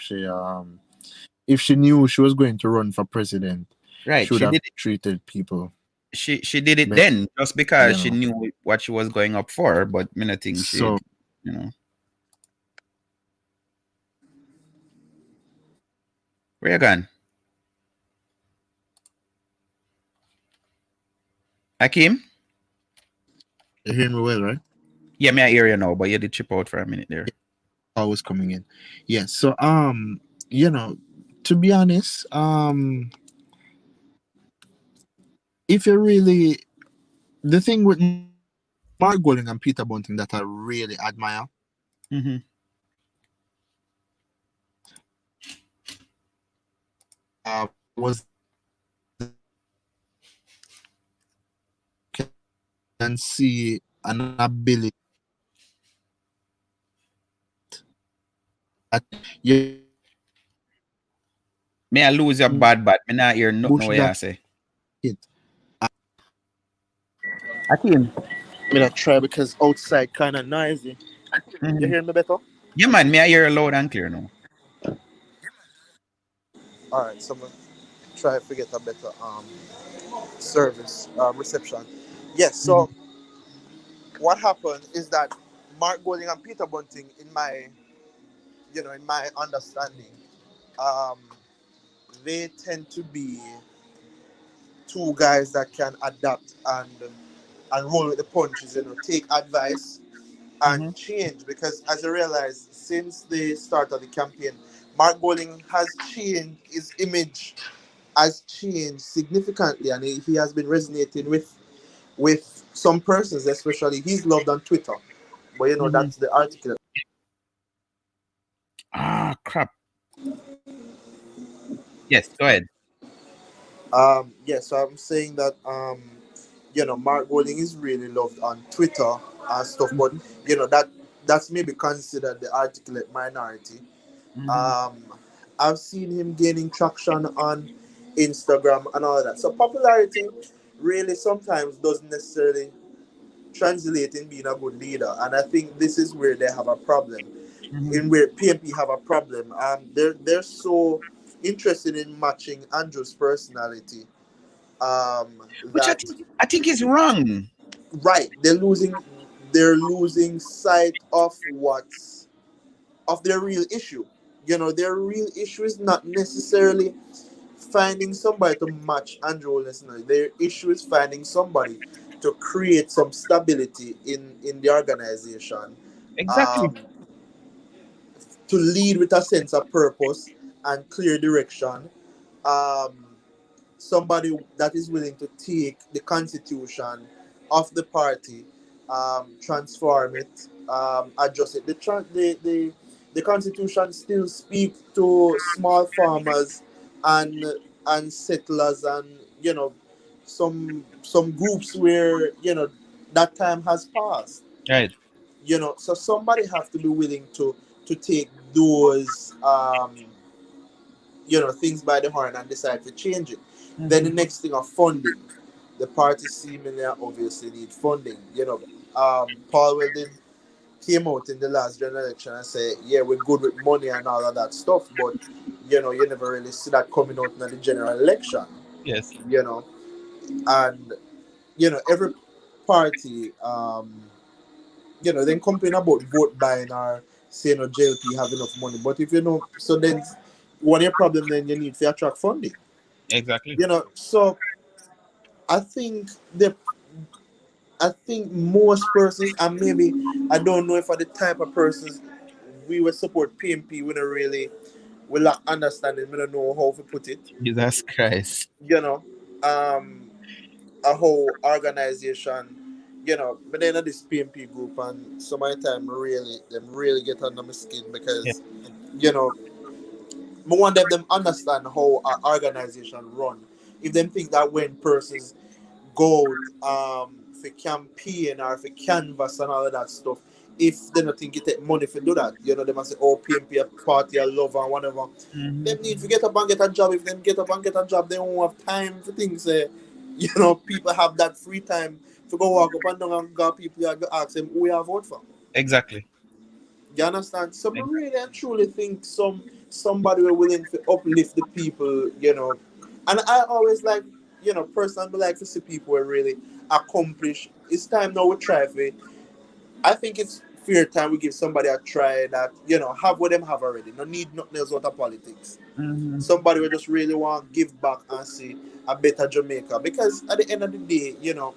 if she knew she was going to run for president, right? She would have treated people. She did it then just because she knew what she was going up for, but I think she, Where you gone? Akim? You hear me well, right? Yeah, me I hear you now, but you did chip out for a minute there. I was coming in. Yes. So to be honest, if you really, the thing with Mark Golding and Peter Bunting that I really admire, was can see an ability that May I lose your bad, me not hear nothing what you say. Akim? I'm gonna try because outside kind of noisy. You hear me better? Yeah, man, me I hear loud and clear now. All right, so I'm gonna try to get a better service reception. Yes. So what happened is that Mark Golding and Peter Bunting, in my understanding, they tend to be two guys that can adapt and roll with the punches, take advice and change. Because as I realized, since the start of the campaign, Mark Golding has changed, his image has changed significantly, and he has been resonating with some persons, especially, he's loved on Twitter, but you know Mm-hmm. that's the article. Ah, crap. Yes, go ahead. Yeah, so I'm saying that you know, Mark Golding is really loved on Twitter and stuff, but you know that's maybe considered the articulate minority. Mm-hmm. Um, I've seen him gaining traction on Instagram and all that. So popularity really sometimes doesn't necessarily translate in being a good leader, and I think this is where they have a problem, Mm-hmm. in where PMP have a problem. They're so interested in matching Andrew's personality Which that I think is wrong. right, they're losing sight of what's of their real issue. You know, their real issue is not necessarily finding somebody to match Andrew personality. Their issue is finding somebody to create some stability in the organization, Exactly. um, to lead with a sense of purpose and clear direction. Um, Somebody that is willing to take the constitution of the party, transform it, adjust it. The constitution still speak to small farmers and and settlers, and you know some groups where you know that time has passed. Right. You know, so somebody have to be willing to take those you know things by the horn and decide to change it. Then Mm-hmm. the next thing of funding. The party seemingly obviously need funding. You know, Paul Weldon came out in the last general election and say, yeah, we're good with money and all of that stuff, but you know, you never really see that coming out in the general election. Yes. You know, and you know, every party, you know, then complain about vote buying or saying no JLP have enough money. But if you know, so then one of your problem then you need to attract funding. Exactly. You know, so I think the I think most persons, and maybe I don't know if are the type of persons we would support PMP. We don't really we lack understanding. We don't know how to put it. Jesus Christ. You know, um, a whole organization. You know, but then at this PMP group, and some of the time really them really get under my skin Yeah. because you know, I want them understand how our organization run. If them think that when persons go out for campaign or for canvas and all of that stuff, if they don't think you take money for do that, you know, they must say, oh, PMP a party, a love and whatever. Mm-hmm. Them need to get up and get a job. If them get up and get a job, they won't have time for things. You know, people have that free time to go walk up and down and go people and go ask them who you have vote for. Exactly. You understand? So I Exactly. really and truly think somebody were willing to uplift the people, you know. And I always like, you know, personally like to see people who really accomplish. It's time now we try for it. I think it's fair time we give somebody a try that, you know, have what them have already. No need nothing else out of politics. Mm-hmm. Somebody will just really want to give back and see a better Jamaica. Because at the end of the day, you know,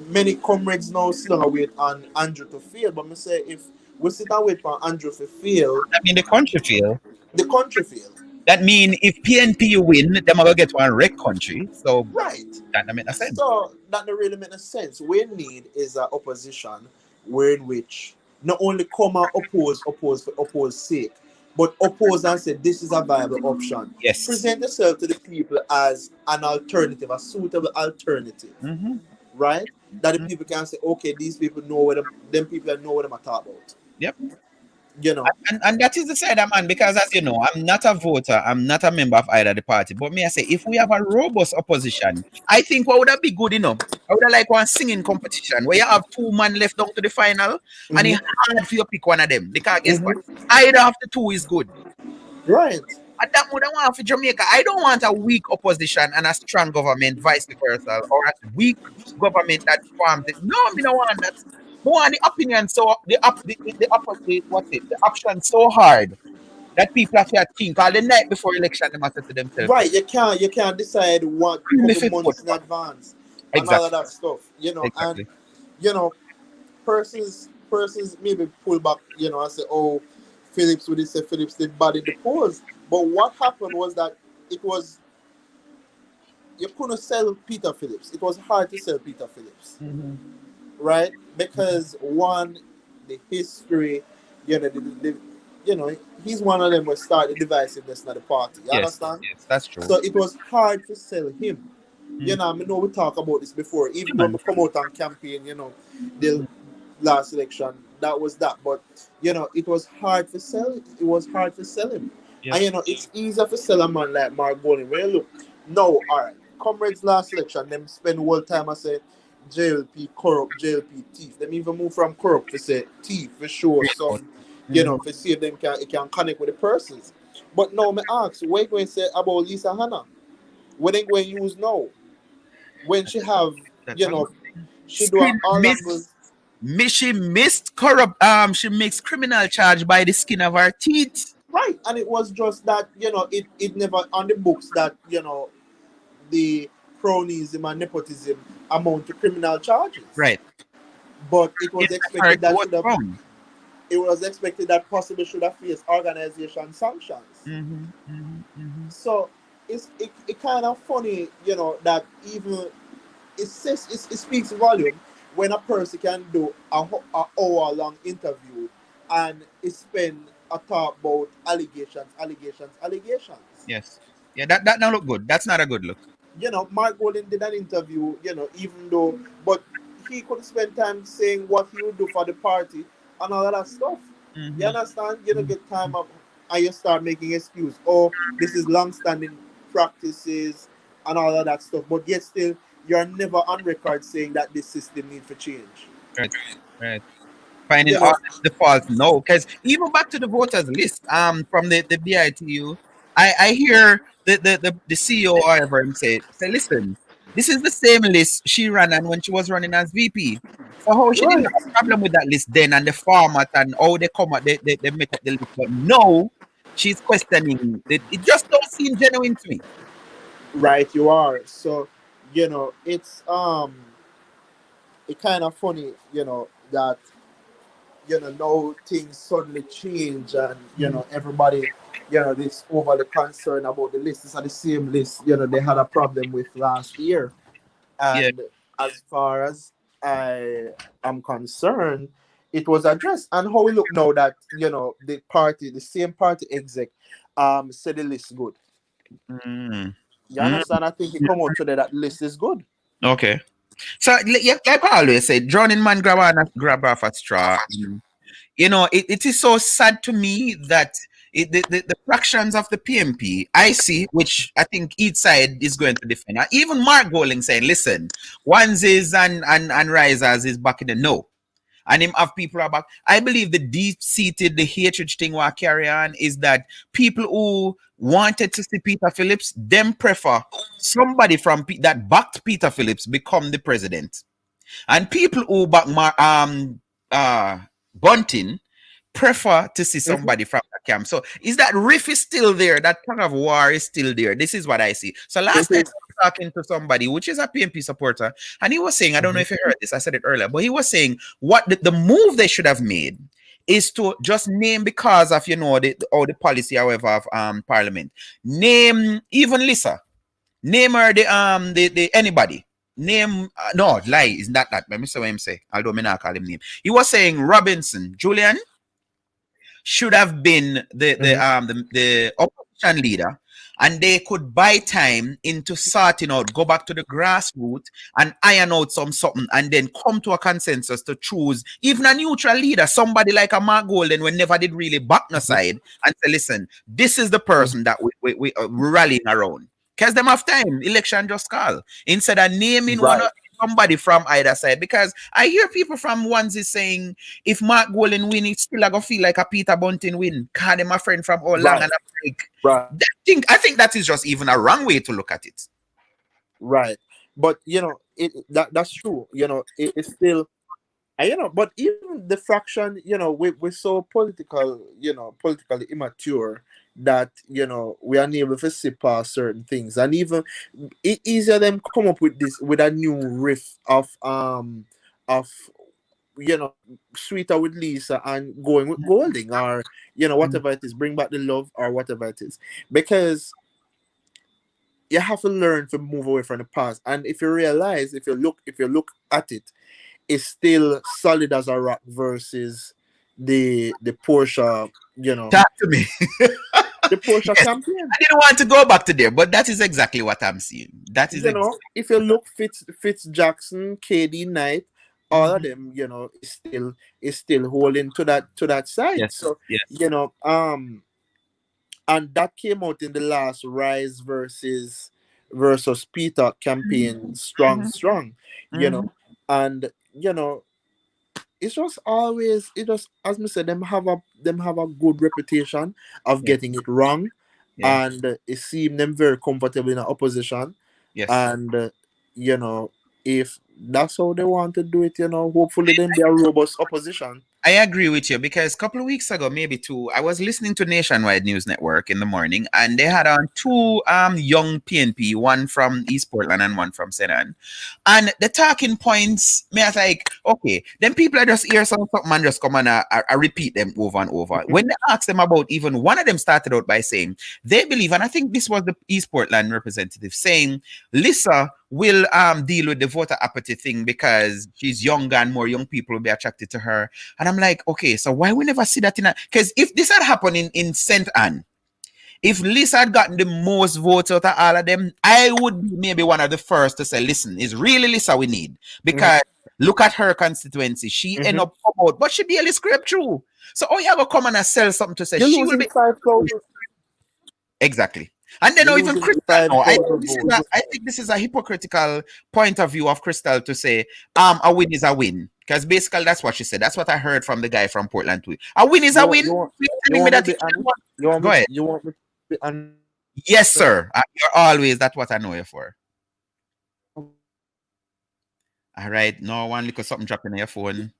many comrades now still wait on Andrew to fail. But me say if we sit and wait for Andrew to fail, I mean, the country feel. the country fail. That mean if PNP win, them are gonna get one wreck country. So Right. that don't make no sense. So that don't really make no sense. We need is an opposition where in which not only come and oppose for oppose sake, but oppose and say this is a viable option. Yes. Present yourself to the people as an alternative, a suitable alternative, Mm-hmm. right? That the Mm-hmm. people can say, okay, these people know what them people know what I'm talking about. Yep. You know. And that is the side, man, because as you know, I'm not a voter, I'm not a member of either the party. But me, I say, if we have a robust opposition, I think what would that be good, you know? I would have like one singing competition where you have two man left down to the final, and it's Mm-hmm. hard for you to pick one of them. Because guess what? Mm-hmm. Either of the two is good. Right. And that would I want for Jamaica. I don't want a weak opposition and a strong government, vice versa, or a weak government that forms it. No, me no want that. More on the opinion, so the what's it? The option so hard that people have to think all the night before election they must say to themselves, Right. You can't decide what who me couple fit vote months in for? advance and all of Exactly. that stuff. You know, and Exactly. you know, persons maybe pull back, you know, and say, oh, Phillips would say Phillips did bad in the polls. But what happened was that it was you couldn't sell Peter Phillips. It was hard to sell Peter Phillips, Mm-hmm. right? Because one, the history, you know, you know, he's one of them who started the divisiveness of the party. You Yes, understand? yes, that's true. So it was hard to sell him. You Mm. know, I know we talked about this before. Yeah, Even though man. I come out on campaign, you know, the last election, that was that. But you know, it was hard to sell. It was hard to sell him. Yep. And you know, it's easier to sell a man like Mark Golden. When you look, no, all right, comrades last election, them spend all time I say JLP corrupt, JLP thief. Them even move from corrupt to say thief for sure. Some, you Mm-hmm. know, for see if them can it can connect with the persons. But now me ask, what you going to say about Lisa Hanna? What they going to use now? When she have, That's you a good know, thing. she do a Screen all miss. angles. She missed corrupt. She makes criminal charge by the skin of her teeth. Right, and it was just that you know it never on the books that you know the cronyism and nepotism amount to criminal charges, Right. but it Yes, was that's correct. expected It that was should have wrong. it was expected that possibly should have faced organization sanctions. Mm-hmm. Mm-hmm. Mm-hmm. So it kind of funny, you know, that even it speaks volume when a person can do a hour long interview and it spend a talk about allegations. Yes. Yeah, that now look good. That's not a good look. You know, Mark Golden did an interview, you know, even though, but he could spend time saying what he would do for the party and all of that stuff. You Mm-hmm. understand? You don't get time up and you start making excuse. Oh, this is long-standing practices and all of that stuff. But yet still, you're never on record saying that this system needs to change. Right. Right. Finding You all know, the faults. No, because even back to the voters list, from the BITU, I hear the CEO or whatever him say, listen, this is the same list she ran and when she was running as VP. So how she didn't right, have a problem with that list then and the format and how they come up they make up the list. But no, she's questioning it. It just don't seem genuine to me. right, you are. So, you know, it kind of funny, you know, that you know now things suddenly change and you Mhm. know everybody you know this overly concerned about the list. These are the same list you know they had a problem with last year, Yeah. and as far as I am concerned it was addressed. And how we look now that you know the same party exec said the list good. Mm. You Mm. understand? I think it come out today that list is good. Okay. So like I always say, drowning man grab off a straw. You know, it is so sad to me that the fractions of the PMP I see, which I think each side is going to defend. Even Mark Goling saying, listen, onesies and risers is back in the no. And him have people are back. I believe the deep-seated, the hatred thing we carry on is that people who wanted to see Peter Phillips, them prefer somebody from that backed Peter Phillips become the president. And people who back uh Bunting prefer to see Mhm. somebody from the camp. So is that riff is still there? That tug of war is still there. This is what I see. So It last night is. I was talking to somebody, which is a PMP supporter, and he was saying, I don't know Mhm. if you heard this, I said it earlier, but he was saying what the move they should have made is to just name because of the policy, however, of parliament. Name even Lisa. Name her the anybody. Name no lie is not that. Let me say what him say. Although me not call him name. He was saying Robinson Julian should have been Mhm. the opposition leader, and they could buy time into sorting out, go back to the grassroots and iron out something, and then come to a consensus to choose even a neutral leader, somebody like a Mark Golden, when never did really back no side, and say, listen, this is the Mhm. person that we rallying around. Because them have time, election just call. Instead of naming Right. somebody from either side. Because I hear people from onesie saying if Mark Golden win, it's still gonna feel like a Peter Bunting win. Call him a friend from all long, Right. and I'm like, Right. I think that is just even a wrong way to look at it. Right. But you know, that's true. You know, it's still and, you know, but even the fraction, you know, we're so political, you know, politically immature that, you know, we are unable to see past certain things. And even it easier them come up with this with a new riff of you know, sweeter with Lisa and going with Golding or, you know, Mm. whatever it is, bring back the love or whatever it is. Because you have to learn to move away from the past. And if you realize, if you look at it, it's still solid as a rock versus the Porsche, Talk to me. the Porsche Yes, campaign. I didn't want to go back to there, but that is exactly what I'm seeing. That is exactly If you what I'm look Fitz Jackson, KD Knight, all of Mhm. them, is still holding to that side. Yes, So, yes, and that came out in the last Rise versus Peter campaign, strong, you hmm know, and it's just always, it just, as me said, them have a good reputation of yes, getting it wrong, yeah, and it seemed them very comfortable in a opposition, yes. and if that's how they want to do it, hopefully then be a robust opposition. I agree with you because a couple of weeks ago, maybe two, I was listening to Nationwide News Network in the morning, and they had on two young PNP, one from East Portland and one from Senan. And the talking points, me I was like, okay, then people are just hear something and just come and I repeat them over and over. Mhm. When they ask them about, even one of them started out by saying they believe, and I think this was the East Portland representative saying, Lisa will deal with the voter apathy thing because she's younger and more young people will be attracted to her. And I'm like, okay, so why we never see that in a, because if this had happened in St. Anne, if Lisa had gotten the most votes out of all of them, I would be maybe one of the first to say, listen, it's really Lisa we need. Mhm. Because look at her constituency. She end Mhm. up come out, but she barely scraped through. So oh, you have to come and sell something to say You're she will losing be 5,000. exactly. And then You're now even losing Crystal five now, thousand votes. I think this is a hypocritical point of view of Crystal to say a win is a win. Because basically that's what she said. That's what I heard from the guy from Portland too. A win is You a want win. you want You're you telling me want me to that be honest? You want go me ahead. you want me to be honest? Yes, sir. You're always that's what I know you for. All right. No one little something dropping on your phone.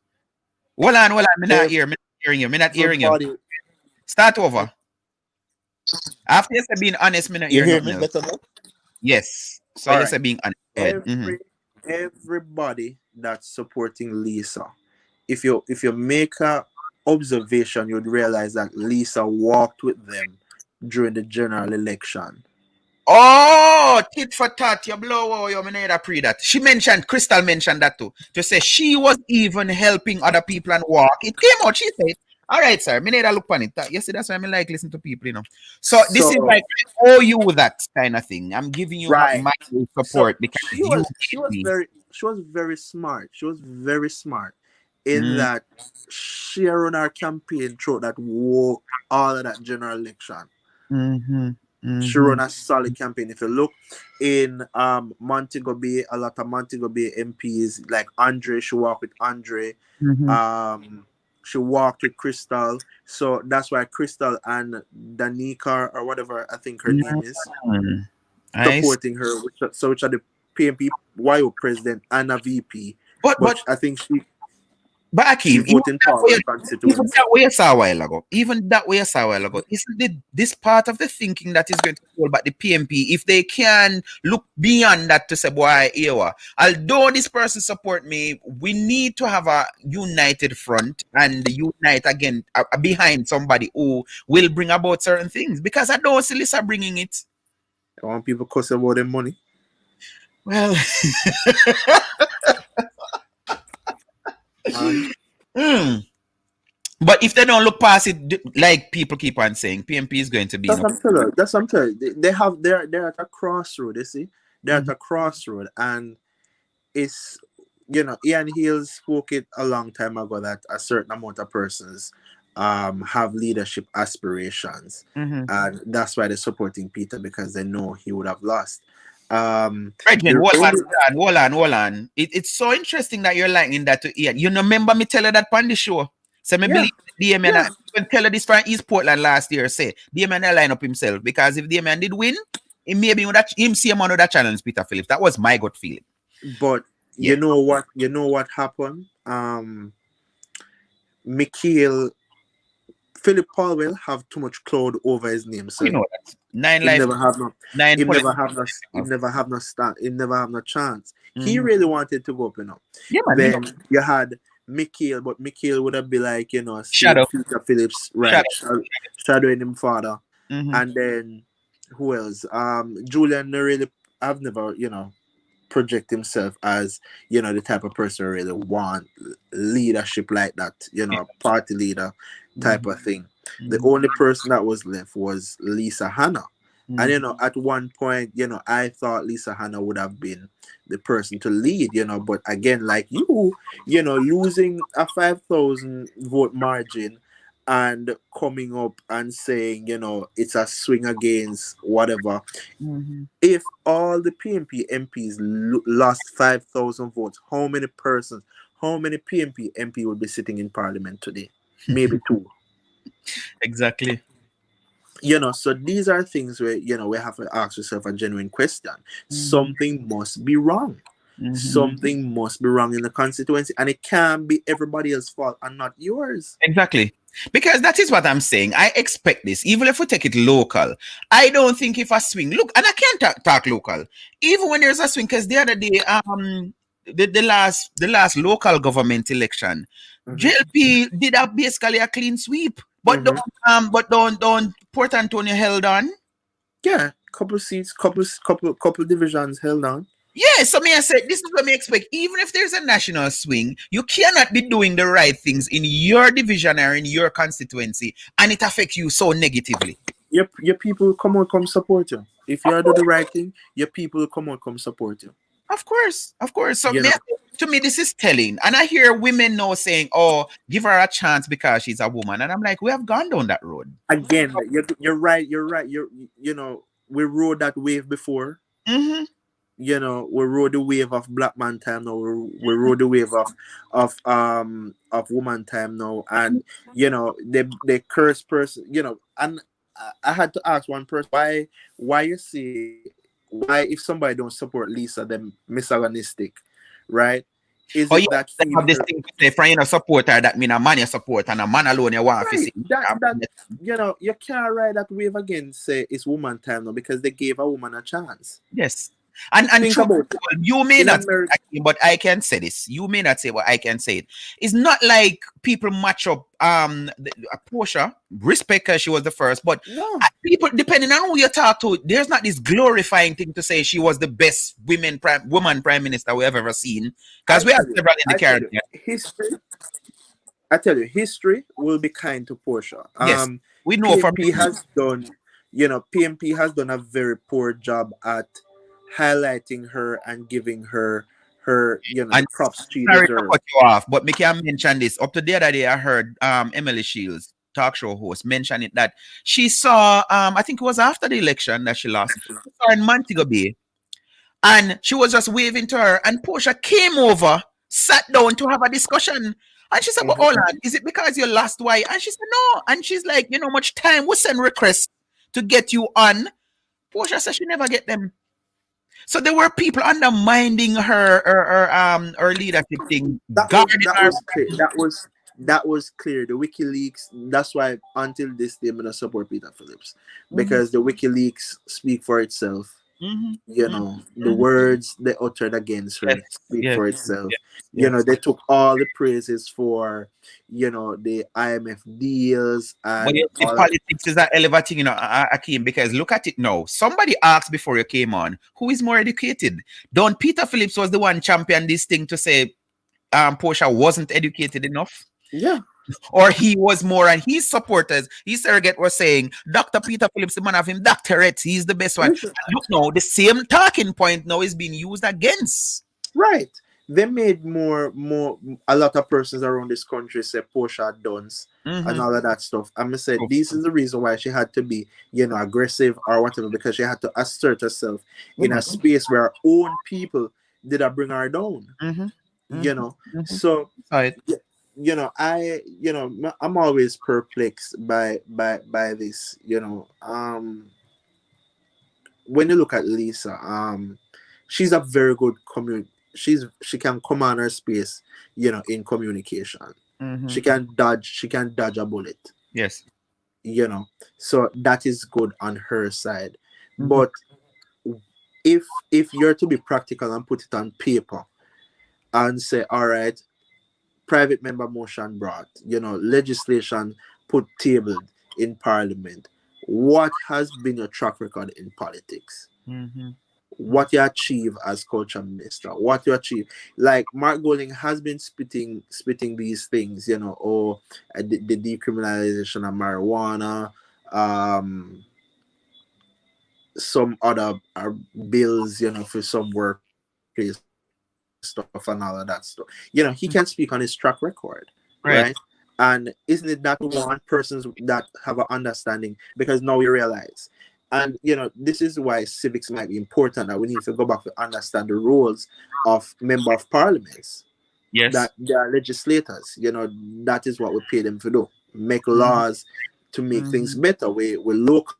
Hold on. Me not hear. Me not hearing you. Me not hearing you. Everybody, Start over. After you say being honest, me not you hear hear nothing me else. better now? Yes. So All you right. say being honest. Go ahead. Everybody that's supporting Lisa, if you make a observation, you'd realize that Lisa walked with them during the general election. Oh, tit for tat. You blow oh, you need a pre that. Crystal mentioned that too. To say she was even helping other people and walk. It came out, she said. All right, sir. Me need a look on it. You see, that's why I like listen to people, So this is So like I owe you that kind of thing. I'm giving you right. my So support because she you was she gave was me. very she was very smart. She was very smart in Mm, that she ran our campaign through that war, all of that general election. mm-hmm, She mm-hmm, run a solid campaign. If you look in Montego Bay, a lot of Montego Bay MPs like Andre, she walked with Andre. mm-hmm. She walked with Crystal. So that's why Crystal and Danica or whatever I think her name is Mm-hmm. I see. supporting her. Which are the PMP YO president and a VP. But But I think But she Akeem, voting for her even constituency. that way I saw a while ago, even that way I saw a while ago, isn't it this part of the thinking that is going to hold back the PMP if they can look beyond that to say, boy, Ewa, although this person support me, we need to have a united front and unite again behind somebody who will bring about certain things because I don't see Lisa bringing it. I want people cuss about their money. Well, And hmm. But if they don't look past it, like people keep on saying, PMP is going to be that's what I'm telling you. That's what I'm telling you. They're at a crossroad. You see, they're at Mhm. a crossroad, and it's Ian Hill spoke it a long time ago that a certain amount of persons have leadership aspirations, Mhm. and that's why they're supporting Peter because they know he would have lost. Um, Brethren, the only hold on. it's so interesting that you're liking that to Ian. You remember me tell you that on the show? So me yeah believe Damien, yeah, I even tell you this from East Portland last year, say, Damien line up himself because if Damien did win, it maybe would that him see him on that challenge Peter Phillips. That was my gut feeling. but Yeah. you know what happened. Mikhail Philip Paul will have too much cloud over his name, We so know that. Nine him life, never have no nine him politics. never have no him never have no start him never have no chance. He Mm-hmm. really wanted to go up, Yeah, man, we know. Then you had Mikhail, but Mikhail would have been like, seeing Shadow. Peter Phillips, Shadow. right, shadowing him father. Mm-hmm. And then Who else? Julian really, I've never, project himself as, the type of person who really want leadership like that, Yeah. a party leader type Mhm. of thing. The Mhm. only person that was left was Lisa Hanna. And Mhm. at one point, I thought Lisa Hanna would have been the person to lead, but again, like you, losing a 5,000 vote margin and coming up and saying, it's a swing against whatever. Mhm. If all the PNP MPs lost 5,000 votes, how many PNP MP would be sitting in parliament today? Maybe two. Exactly. So these are things where, we have to ask yourself a genuine question. Mhm. Something must be wrong. Mhm. Something must be wrong in the constituency, and it can't be everybody else's fault and not yours. Exactly. Because that is what I'm saying. I expect this. Even if we take it local, I don't think if a swing, look, and I can't talk local, even when there's a swing, because the other day, the last local government election, Hmm. JLP did a basically a clean sweep. But Hmm. don't Port Antonio held on. Yeah, couple seats, couple divisions held on. Yeah, so me I said this is what me expect. Even if there's a national swing, you cannot be doing the right things in your division or in your constituency, and it affects you so negatively. Your people will come support you. If you Of are do the course, right thing, your people will come support you. of course, of course. So You know, to me, this is telling, and I hear women now saying, "Oh, give her a chance because she's a woman," and I'm like, we have gone down that road. again, you're right. You're right. We rode that wave before. Mm-hmm. We rode the wave of black man time now. We rode the wave of woman time now, and the cursed person. And I had to ask one person why you say why if somebody don't support Lisa then misogynistic, right? Is Oh yeah, it that they have this female? thing to say, "Friend, you support her," that mean a man you support, and a man alone you want to Right. see. That you can't ride that wave again. Say it's woman time now because they gave a woman a chance. Yes. And Think truth be about it. told, you may In not say America, it, Akeem, but I can say this. You may not say what I can say it. It's not like people match up Portia, respect her, she was the first, but no. people depending on who you talk to, there's not this glorifying thing to say she was the best woman prime minister we have ever seen. Because I we have tell you, several in the I tell you, Caribbean. history. I tell you, history will be kind to Portia. Yes. We know from PMP has done, PMP has done a very poor job at highlighting her and giving her, the and props she sorry to deserves. cut you off, but me can mention this. Up to the other day, I heard Emily Shields, talk show host, mention it that she saw I think it was after the election that she lost. She saw her in Montego Bay, and she was just waving to her, and Portia came over, sat down to have a discussion. And she said, "But hold Mhm. on, is it because you lost? Why?" And she said, "No." And she's like, "You know, much time we send requests to get you on." Portia said she never get them. So there were people undermining her leadership thing, That was guarding that her. was clear. That was clear. The WikiLeaks. That's why until this day, I'm gonna support Peter Phillips Mhm, because the WikiLeaks speak for itself. mhm, mhm, The mhm. words they uttered against Yes, her speak yes, for itself. yes, yes. They took all the praises for the IMF deals But and the all that. politics is a hell of a thing, Akeem, because look at it now. Somebody asked before you came on, who is more educated? Don Peter Phillips was the one champion this thing to say Portia wasn't educated enough? Yeah. Or he was more, and his supporters, his surrogate was saying, Dr. Peter Phillips, the man of him doctorate, he's the best one. Listen, And look now, the same talking point now is being used against. right. They made more a lot of persons around this country say Portia Dunce and Mm-hmm. all of that stuff. I'm gonna say this is the reason why she had to be, aggressive or whatever, because she had to assert herself in a space where her own people did not bring her down. Mm-hmm. You Mm-hmm. know. Mm-hmm. So Right. I'm always perplexed by this. When you look at Lisa, she's a very good she can command her space, in communication. Mm-hmm. She can dodge a bullet, Yes. you know. So that is good on her side. Mm-hmm. But if you're to be practical and put it on paper and say, all right, private member motion brought, legislation put tabled in parliament. what has been your track record in politics? Mm-hmm. What you achieve as culture minister? What you achieve? Like Mark Golding has been spitting these things, you know, or the decriminalization of marijuana, some other bills, you know, for some workplace stuff and all of that stuff. You know, he can speak on his track record, right? Right. And isn't it that we want persons that have an understanding? Because now we realize, and you know, this is why civics might be important, that we need to go back to understand the roles of member of parliaments, Yes. that they are legislators. You know, that is what we pay them to do: make Mm-hmm. laws to make things Mm-hmm. better. We local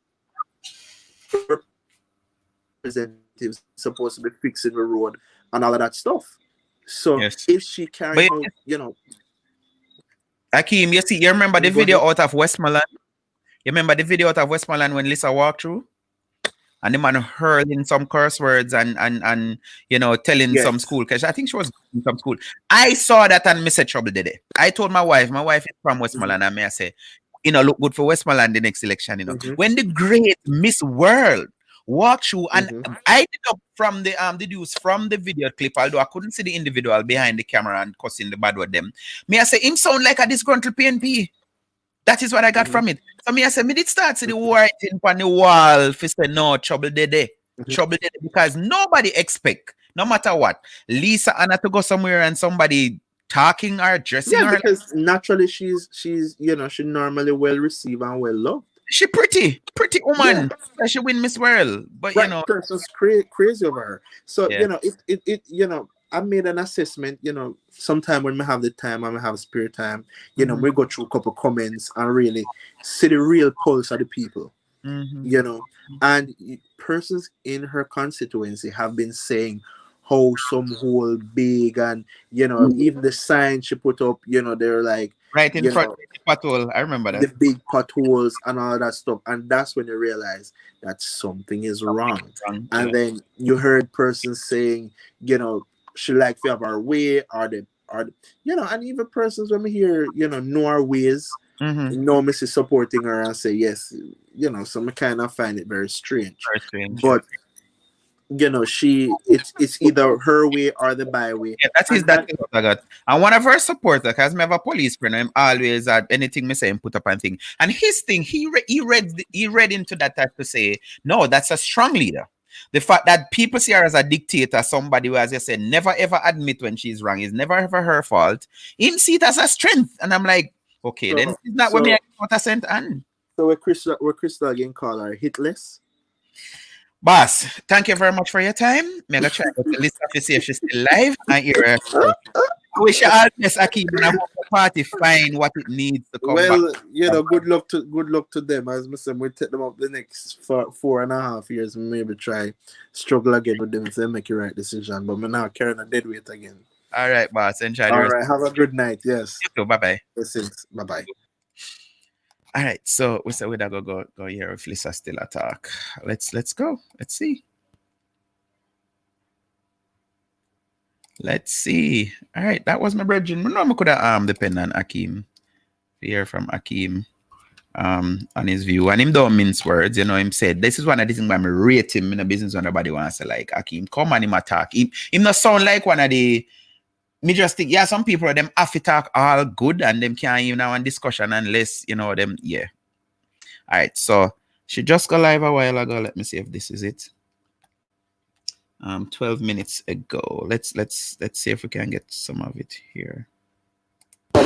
representatives supposed to be fixing the road and all of that stuff. So Yes. is she But carrying out, you know, Akeem, you see, you remember the go video ahead? out of Westmoreland? You remember the video out of Westmoreland when Lisa walked through? And the man hurling some curse words and you know, telling some Yes. school, because I think she was in some school. I saw that and me said trouble did it. I told my wife is from Westmoreland, and I say, you know, look good for Westmoreland the next election, you know. Mm-hmm. When the great Miss World walked through, and Mm-hmm. I did up from the deduce from the video clip, although I couldn't see the individual behind the camera and cussing the bad with them. Me I say him sound like a disgruntled PNP. That is what I got Mm-hmm. from it. So me I say me did start see the writing on the wall for say no trouble there. Mm-hmm. Trouble there because nobody expect, no matter what, Lisa Anna to go somewhere and somebody talking or dressing Yeah, her. because naturally she's you know, she normally well received and well loved. She pretty Yeah. woman. She win Miss World. But you Right, know, person's crazy over her. So yeah. you know, it you know, I made an assessment. You know, sometime when we have the time and we have spare time, you know, Mm-hmm. we go through a couple comments and really see the real pulse of the people. Mm-hmm. You know, and persons in her constituency have been saying how some whole big, and you know, even the sign she put up, you know, they're like, Right in you front know, of the patrol. I remember the that. big potholes and all that stuff, and that's when you realize that something is Something wrong. wrong. Yeah. And then you heard persons saying, you know, she like to have our way, or you know, and even persons when we hear, you know our ways, Mm-hmm. know Mrs. supporting her and say yes, you know, so I kind of find it very strange. Very strange. But you know, it's either her way or the byway, Yeah, that is and that what I got. And one of her supporters, because I have a police friend, I'm always at anything me say him put up and thing. And his thing, he read into that as to say, no, that's a strong leader. The fact that people see her as a dictator, somebody who, as you said, never ever admit when she's wrong, is never ever her fault. Him see it as a strength. And I'm like, okay, then it's not what me I want to send and so we're Crystal again call her hitless. boss, thank you very much for your time. I'm gonna try to listen to see if she's still live and hear her. I wish you all the best, Akeem, and I hope the party find what it needs to come back. Well, you know, good luck to them. As I said, we take them up the next 4.5 years, maybe try struggle again with them if they make the right decision. But we're now carrying a dead weight again. All right, boss. Enjoy the All rest. right, have a good night. Yes. You too. Bye-bye. Bye bye. All right, so we said we'd go here if Lisa still attack. Let's go. Let's see. Let's see. All right, that was my brethren. I know I could have depend on Akeem. Hear from Akeem on his view. And him don't mince words, you know, him said, this is one of the things why I rate him in a business when nobody wants to like Akeem. Come on him attack. Him not sound like one of the me just think, yeah, some people them have to talk all good and them can't even have a discussion unless, you know, them, yeah. All right, so she just got live a while ago. Let me see if this is it. 12 minutes ago. Let's see if we can get some of it here. There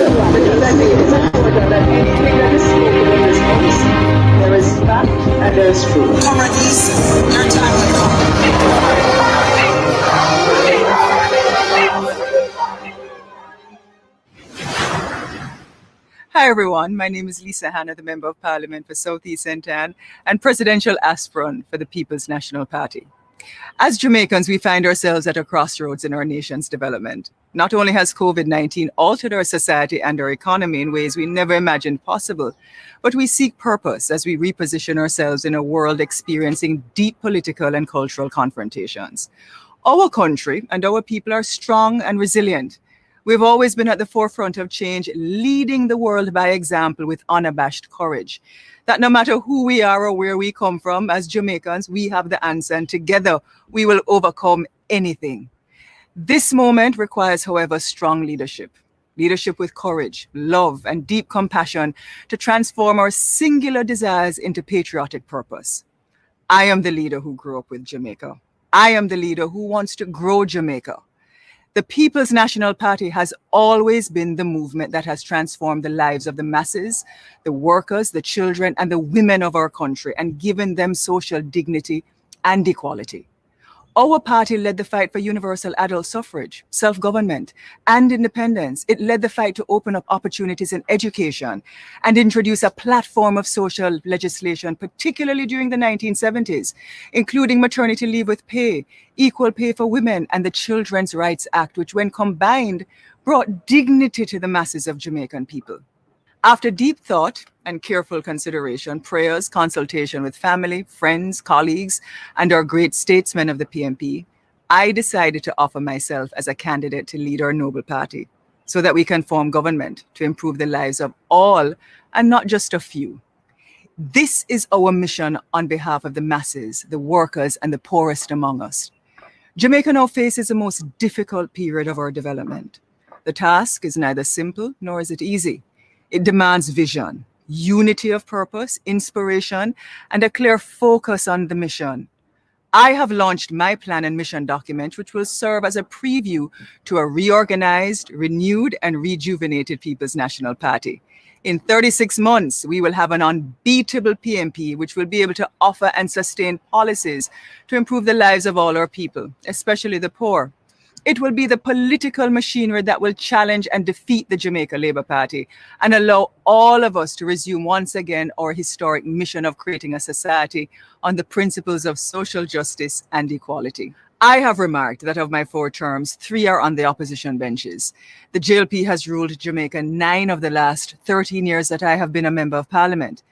is fact and there is truth. Your time will come. Hi everyone, my name is Lisa Hanna, the Member of Parliament for South East St. Anne and Presidential Aspirant for the People's National Party. As Jamaicans, we find ourselves at a crossroads in our nation's development. Not only has COVID-19 altered our society and our economy in ways we never imagined possible, but we seek purpose as we reposition ourselves in a world experiencing deep political and cultural confrontations. Our country and our people are strong and resilient, We've always been at the forefront of change, leading the world by example with unabashed courage. That no matter who we are or where we come from, as Jamaicans, we have the answer, and together we will overcome anything. This moment requires, however, strong leadership. Leadership with courage, love, and deep compassion to transform our singular desires into patriotic purpose. I am the leader who grew up with Jamaica. I am the leader who wants to grow Jamaica. The People's National Party has always been the movement that has transformed the lives of the masses, the workers, the children, and the women of our country, and given them social dignity and equality. Our party led the fight for universal adult suffrage, self-government, and independence. It led the fight to open up opportunities in education and introduce a platform of social legislation, particularly during the 1970s, including maternity leave with pay, equal pay for women, and the Children's Rights Act, which when combined, brought dignity to the masses of Jamaican people. After deep thought and careful consideration, prayers, consultation with family, friends, colleagues, and our great statesmen of the PNP, I decided to offer myself as a candidate to lead our noble party so that we can form government to improve the lives of all and not just a few. This is our mission on behalf of the masses, the workers, and the poorest among us. Jamaica now faces the most difficult period of our development. The task is neither simple nor is it easy. It demands vision, unity of purpose, inspiration, and a clear focus on the mission. I have launched my plan and mission document, which will serve as a preview to a reorganized, renewed, and rejuvenated People's National Party. In 36 months, we will have an unbeatable PNP, which will be able to offer and sustain policies to improve the lives of all our people, especially the poor. It will be the political machinery that will challenge and defeat the Jamaica Labour Party and allow all of us to resume once again our historic mission of creating a society on the principles of social justice and equality. I have remarked that of my 4 terms, 3 are on the opposition benches. The JLP has ruled Jamaica 9 of the last 13 years that I have been a member of parliament.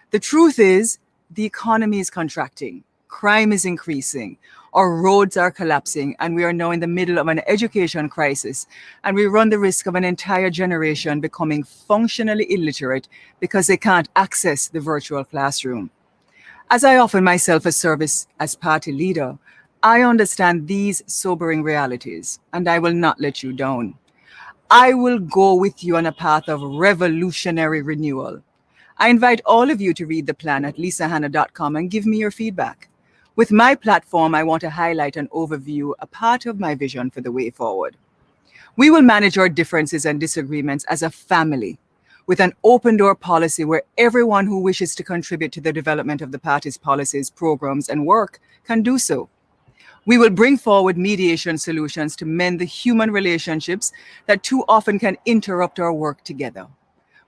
The truth is, the economy is contracting, crime is increasing, our roads are collapsing, and we are now in the middle of an education crisis, and we run the risk of an entire generation becoming functionally illiterate because they can't access the virtual classroom. As I offer myself a service as party leader, I understand these sobering realities, and I will not let you down. I will go with you on a path of revolutionary renewal. I invite all of you to read the plan at lisahannah.com and give me your feedback. With my platform, I want to highlight and overview a part of my vision for the way forward. We will manage our differences and disagreements as a family, with an open door policy where everyone who wishes to contribute to the development of the party's policies, programs, and work can do so. We will bring forward mediation solutions to mend the human relationships that too often can interrupt our work together.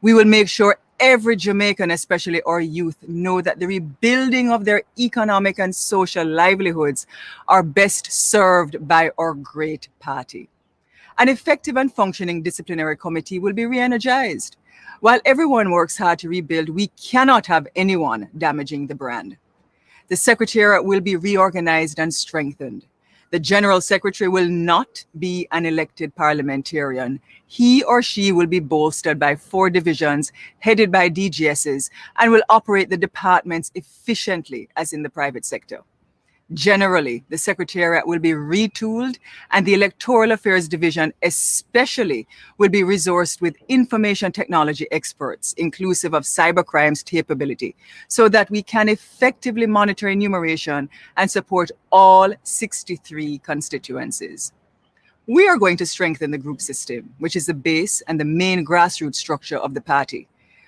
We will make sure every Jamaican, especially our youth, know that the rebuilding of their economic and social livelihoods are best served by our great party. An effective and functioning disciplinary committee will be re-energized. While everyone works hard to rebuild, we cannot have anyone damaging the brand. The Secretariat will be reorganized and strengthened. The General Secretary will not be an elected parliamentarian. He or she will be bolstered by 4 divisions headed by DGSs and will operate the departments efficiently as in the private sector. Generally, the Secretariat will be retooled, and the Electoral Affairs Division especially will be resourced with information technology experts, inclusive of cybercrimes capability, so that we can effectively monitor enumeration and support all 63 constituencies. We are going to strengthen the group system, which is the base and the main grassroots structure of the party.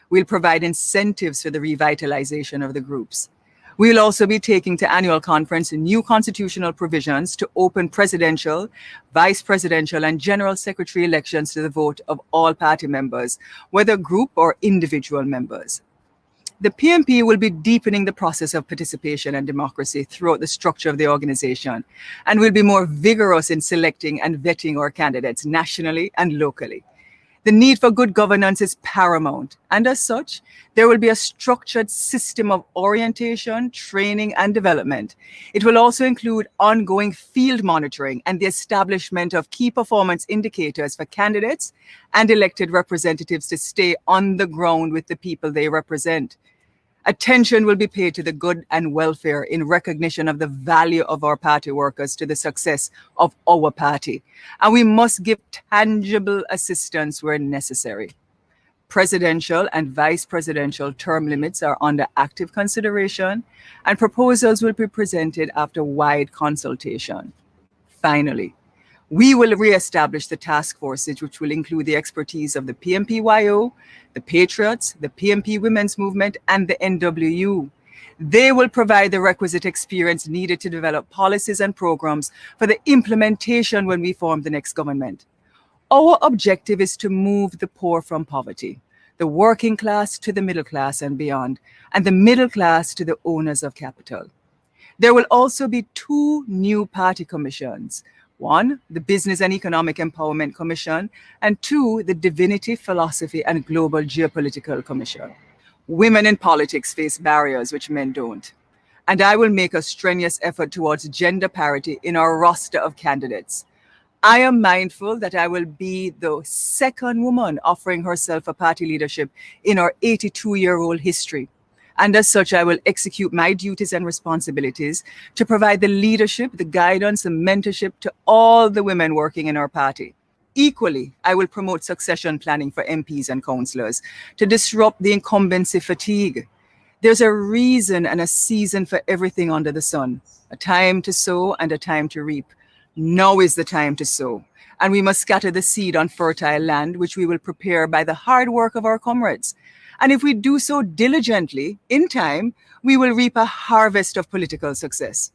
We'll provide incentives for the revitalization of the groups. We will also be taking to annual conference new constitutional provisions to open presidential, vice presidential, and general secretary elections to the vote of all party members, whether group or individual members. The PNP will be deepening the process of participation and democracy throughout the structure of the organization, and will be more vigorous in selecting and vetting our candidates nationally and locally. The need for good governance is paramount, and as such, there will be a structured system of orientation, training, and development. It will also include ongoing field monitoring and the establishment of key performance indicators for candidates and elected representatives to stay on the ground with the people they represent. Attention will be paid to the good and welfare in recognition of the value of our party workers to the success of our party. And we must give tangible assistance where necessary. Presidential and vice presidential term limits are under active consideration, and proposals will be presented after wide consultation. Finally, we will re-establish the task forces, which will include the expertise of the PNPYO, the Patriots, the PNP Women's Movement, and the NWU. They will provide the requisite experience needed to develop policies and programs for the implementation when we form the next government. Our objective is to move the poor from poverty, the working class to the middle class and beyond, and the middle class to the owners of capital. There will also be 2 new party commissions. 1, the Business and Economic Empowerment Commission, and 2, the Divinity, Philosophy, and Global Geopolitical Commission. Women in politics face barriers which men don't, and I will make a strenuous effort towards gender parity in our roster of candidates. I am mindful that I will be the second woman offering herself for party leadership in our 82-year-old history. And as such, I will execute my duties and responsibilities to provide the leadership, the guidance, and mentorship to all the women working in our party. Equally, I will promote succession planning for MPs and councillors to disrupt the incumbency fatigue. There's a reason and a season for everything under the sun, a time to sow and a time to reap. Now is the time to sow, and we must scatter the seed on fertile land, which we will prepare by the hard work of our comrades. And if we do so diligently, in time, we will reap a harvest of political success.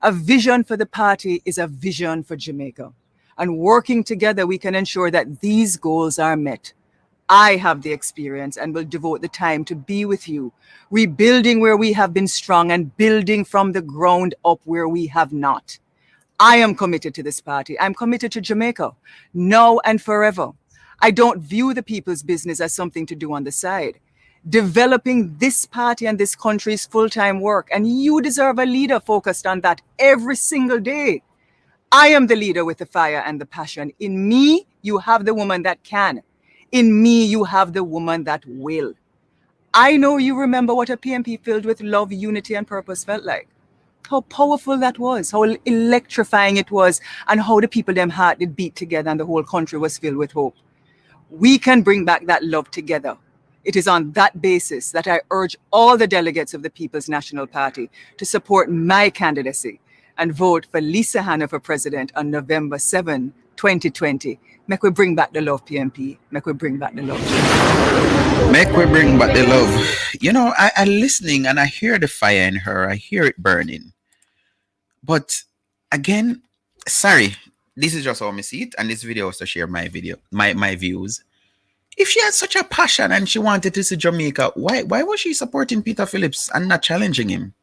A vision for the party is a vision for Jamaica. And working together, we can ensure that these goals are met. I have the experience and will devote the time to be with you, rebuilding where we have been strong and building from the ground up where we have not. I am committed to this party. I'm committed to Jamaica, now and forever. I don't view the people's business as something to do on the side. Developing this party and this country is full-time work, and you deserve a leader focused on that every single day. I am the leader with the fire and the passion. In me, you have the woman that can. In me, you have the woman that will. I know you remember what a PNP filled with love, unity, and purpose felt like. How powerful that was, how electrifying it was, and how the people them heart did beat together and the whole country was filled with hope. We can bring back that love together. It is on that basis that I urge all the delegates of the People's National Party to support my candidacy and vote for Lisa Hanna for president on November 7, 2020. Make we bring back the love, PNP. Make we bring back the love. Make we bring back the love. You know, I'm listening and I hear the fire in her. I hear it burning. But again, sorry, this is just how I see it, and this video was to share my views. If she had such a passion and she wanted to see Jamaica, why was she supporting Peter Phillips and not challenging him?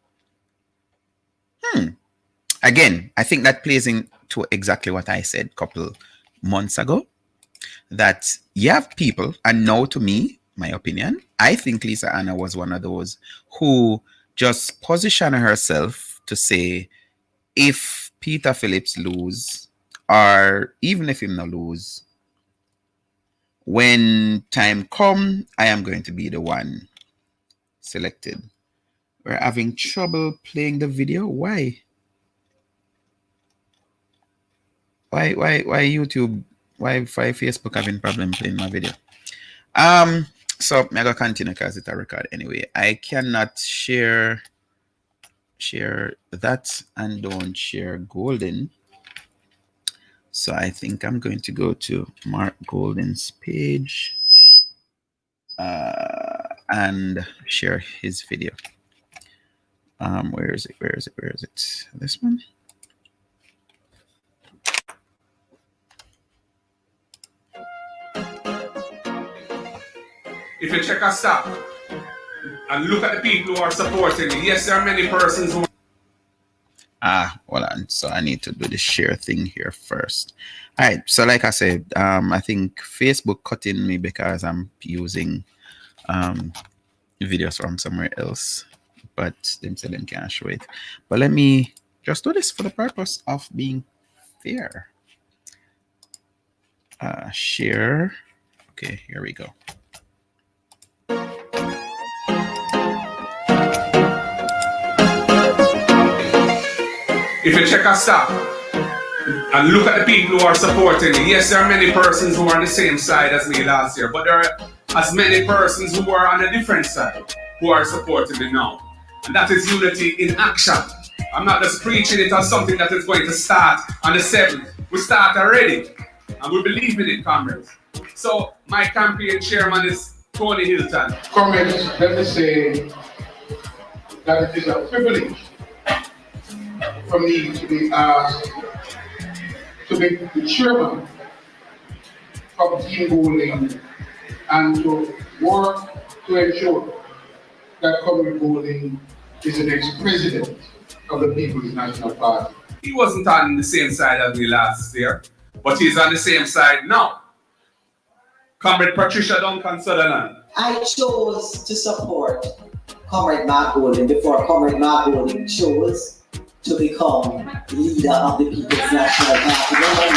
Again, I think that plays into exactly what I said a couple months ago, that you have people, and now to me, my opinion, I think Lisa Hanna was one of those who just positioned herself to say, if Peter Phillips lose, or even if him not lose, when time come, I am going to be the one selected. We're having trouble playing the video. Why YouTube? Why Facebook having problem playing my video? So I'm gonna continue because it's a record anyway. I cannot share that and don't share Golden. So I think I'm going to go to Mark Golden's page and share his video. Where is it? This one? If you check our stock and look at the people who are supporting it, yes, there are many persons who hold on. So I need to do the share thing here first. All right. So like I said, I think Facebook cutting me because I'm using videos from somewhere else, but them say them can't show it. But let me just do this for the purpose of being fair. Share. Okay, here we go. If you check our stock and look at the people who are supporting me, yes, there are many persons who are on the same side as me last year, but there are as many persons who are on a different side who are supporting me now. And that is unity in action. I'm not just preaching it as something that is going to start on the 7th. We start already, and we believe in it, comrades. So my campaign chairman is Tony Hilton. Comrades, let me say that it is a privilege for me to be asked to be the chairman of Team Bowling and to work to ensure that Comrade Bowling is the next president of the People's National Party. He wasn't on the same side as me last year, but he's on the same side now. Comrade Patricia Duncan Sutherland. I chose to support Comrade Mark Golding before Comrade Mark Golding chose to become leader of the People's National Party.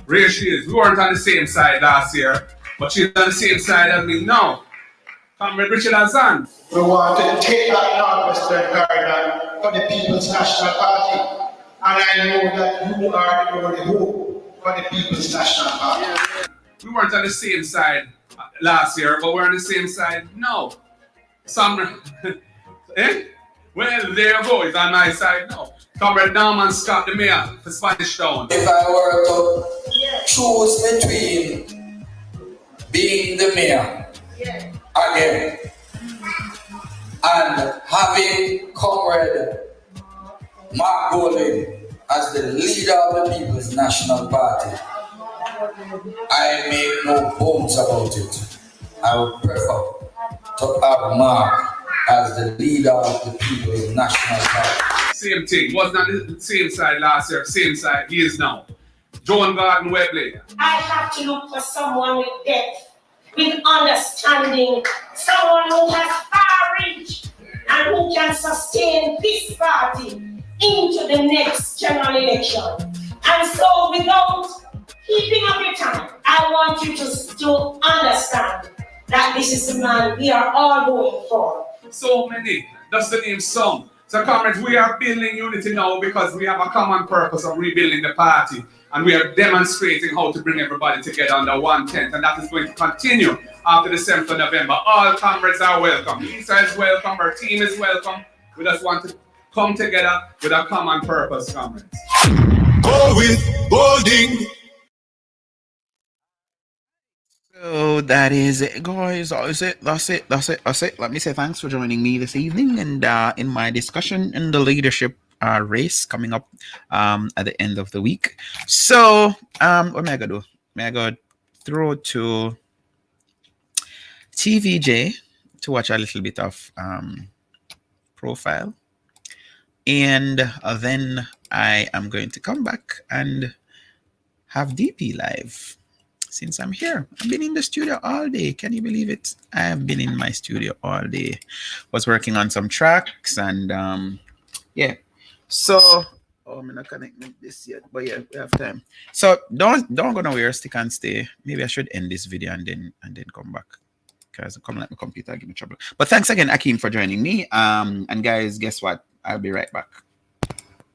Here she is. We weren't on the same side last year, but she's on the same side as me now. Comrade Richard Azan. We want to take that Northwestern paradigm for the People's National Party. And I know that you are the only hope for the People's National Party. We weren't on the same side last year, but we're on the same side now. Some, Well, there you go. He's on my side now. Comrade Norman Scott, the mayor for Spanish Town. If I were to choose between being the mayor again and having Comrade Mark Golding as the leader of the People's National Party, I make no bones about it. I would prefer to have Mark as the leader of the People's National Party. Same thing. Wasn't on the same side last year, same side he is now. Joan Garden Webley. I have to look for someone with depth, with understanding, someone who has far reach and who can sustain this party into the next general election. And so without keeping up your time, I want you to understand that this is the man we are all going for. So many, that's the name some. So comrades, we are building unity now because we have a common purpose of rebuilding the party. And we are demonstrating how to bring everybody together under one tent. And that is going to continue after the 7th of November. All comrades are welcome. Lisa is welcome, our team is welcome. We just want to come together with a common purpose, comrades. Go with Golding. So that is it, guys. That's it. Let me say thanks for joining me this evening and in my discussion in the leadership race coming up at the end of the week. So what am I gonna do? May I go through to TVJ to watch a little bit of profile, and then I am going to come back and have DP live. Since I'm here, I've been in the studio all day. Can you believe it? I have been in my studio all day. Was working on some tracks and yeah. So I'm not connecting this yet, but yeah, we have time. So don't go nowhere. Stick and stay. Maybe I should end this video and then come back because I'm coming at my computer, give me trouble. But thanks again, Akeem, for joining me. And guys, guess what? I'll be right back.